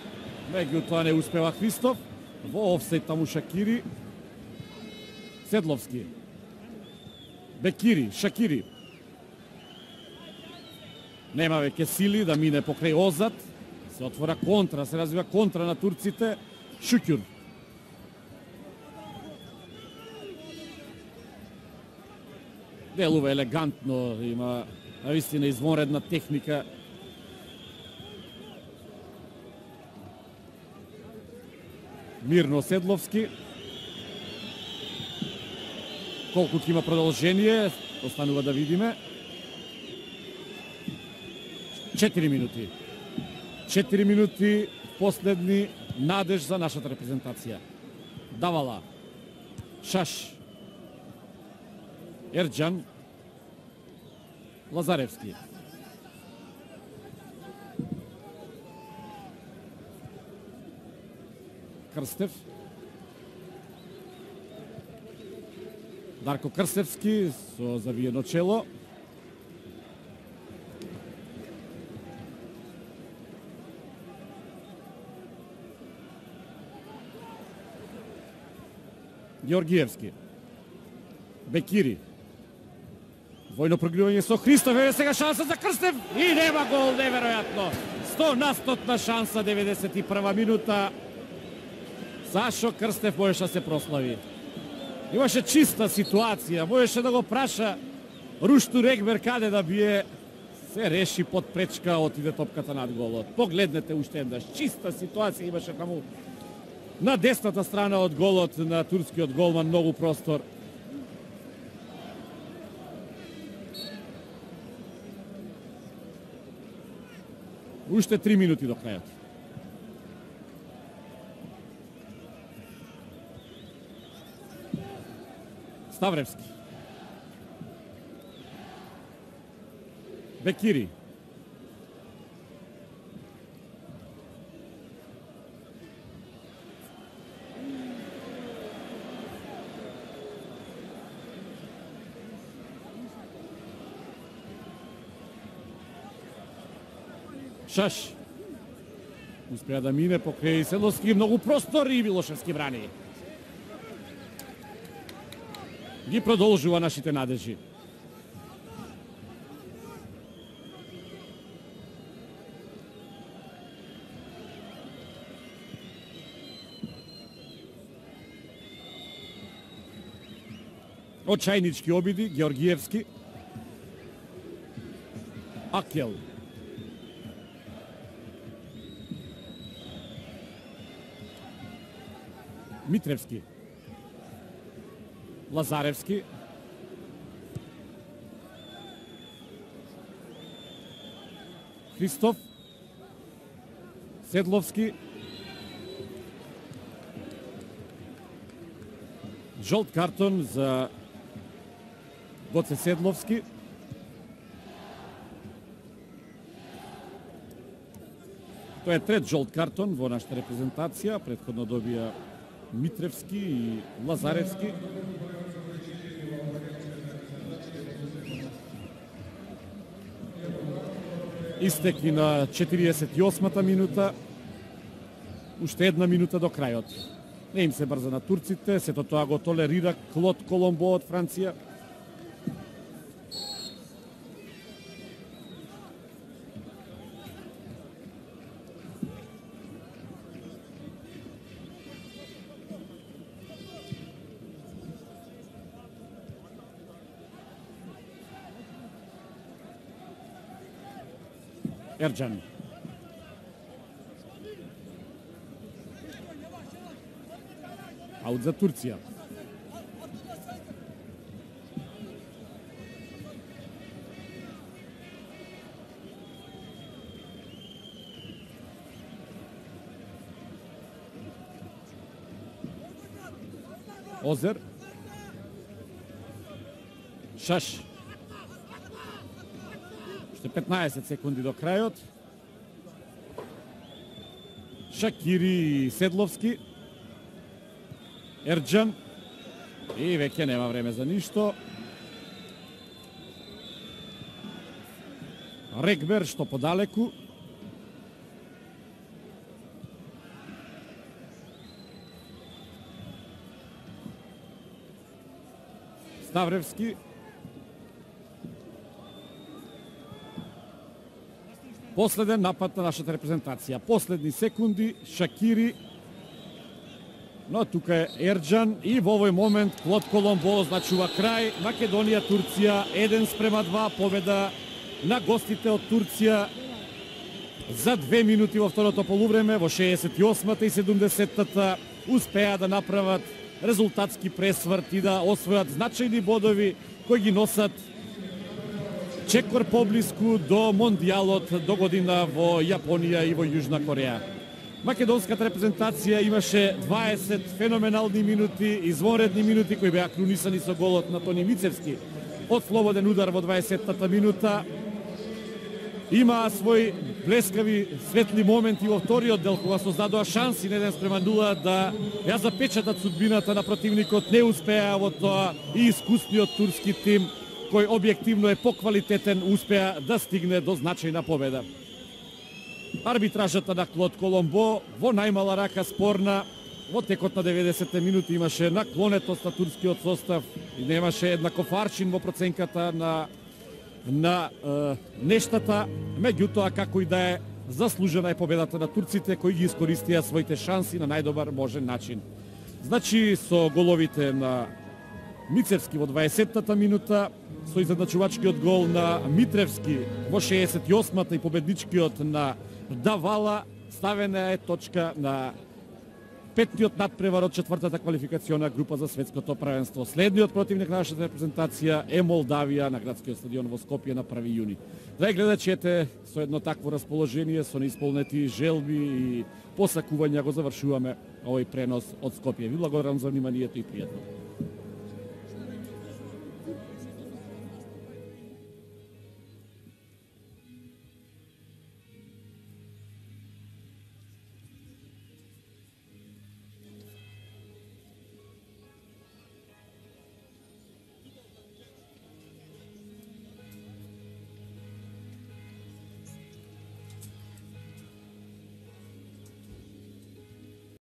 Меѓутоа не успева Христоф. Во офсайд таму Шакири. Седловски. Бекири, Шакири. Нема веќе сили да мине покрај Озат. Се отвора контра, се развива контра на турците. Шукјур. Делува елегантно, има наистина извонредна техника. Мирно Седловски. Колку ќе има продолжение, останува да видиме. 4 минути. 4 минути последни надеж за нашата репрезентација. Давала. Шаш. Ерџан. Лазаревски. Крстев. Дарко Крстевски со завиено чело. Георгиевски. Бекири. Војно прогривање со Христов. Еве сега шанса за Крстев и нема гол, неверојатно. 100% шанса, 91 минута. Сашо Крстев можеше да се прослави. Имаше чиста ситуација, можеше да го праша Рушту Регбер каде да бие. Се реши под пречка, отиде топката над голот. Погледнете уште еднаш, чиста ситуација имаше таму. На десната страна од голот на турскиот голман, многу простор. Уште 3 минути до крајот. Ставревски. Бекири. Шаш. Успеа да мине покрај Седловски, многу простор и Милошевски брани. Ги продолжува нашите надежи. Очајнички обиди, Георгиевски. Акел. Митревски. Лазаревски. Христов. Седловски. Жолт картон за Гоце Седловски. Тоа е трет жолт картон во нашата репрезентација. Претходно добија Митревски и Лазаревски. Истекли на 48-та минута. Уште една минута до крајот. Не им се брза на турците, сето тоа го толерира Клод Коломбо од Франција. Ерџан. Аут за Турција. Озер. Шаш. Уште 15 секунди до крајот. Шакири и Седловски. Ерџан. И веќе нема време за ништо. Регбер што подалеку. Ставревски. Последен напад на нашата репрезентација. Последни секунди, Шакири. Но тука е Ерџан и во овој момент Клод Коломбо означува крај. Македонија, Турција, 1:2 победа на гостите од Турција за 2 минути во второто полувреме. Во 68-та и 70-та успеа да направат резултатски пресврт и да освојат значајни бодови кои ги носат чекор поблиску до Мондијалот до година во Јапонија и во Јужна Кореја. Македонската репрезентација имаше 20 феноменални минути, извонредни минути кои беа крунисани со голот на Тони Мицевски од слободен удар во 20-та минута. Има своји блескави светли моменти во вториот дел кога создадоа шанси на 1:0 да ја запечатат судбината на противникот. Не успеа во тоа и искусниот турски тим кој објективно е поквалитетен успеа да стигне до значајна победа. Арбитражата на Клод Коломбо во најмала рака спорна. Во текот на 90 минути имаше наклонетост на турскиот состав и немаше еднаков аршин во проценката на нештата, меѓутоа како и да е, заслужена е победата на турците кои ги искористија своите шанси на најдобар можен начин. Значи со головите на Мицевски во 20-та минута, со изедначувачкиот гол на Митревски во 68-та и победничкиот на Давала, ставена е точка на петтиот надпревар од четвртата квалификациона група за светското правенство. Следниот противник на нашата репрезентација е Молдавија на градскиот стадион во Скопје на 1 јуни. Драги гледачите, со едно такво расположение, со неисполнети желби и посакувања го завршуваме овој пренос од Скопје. Ви благодарам за вниманието и пријатно.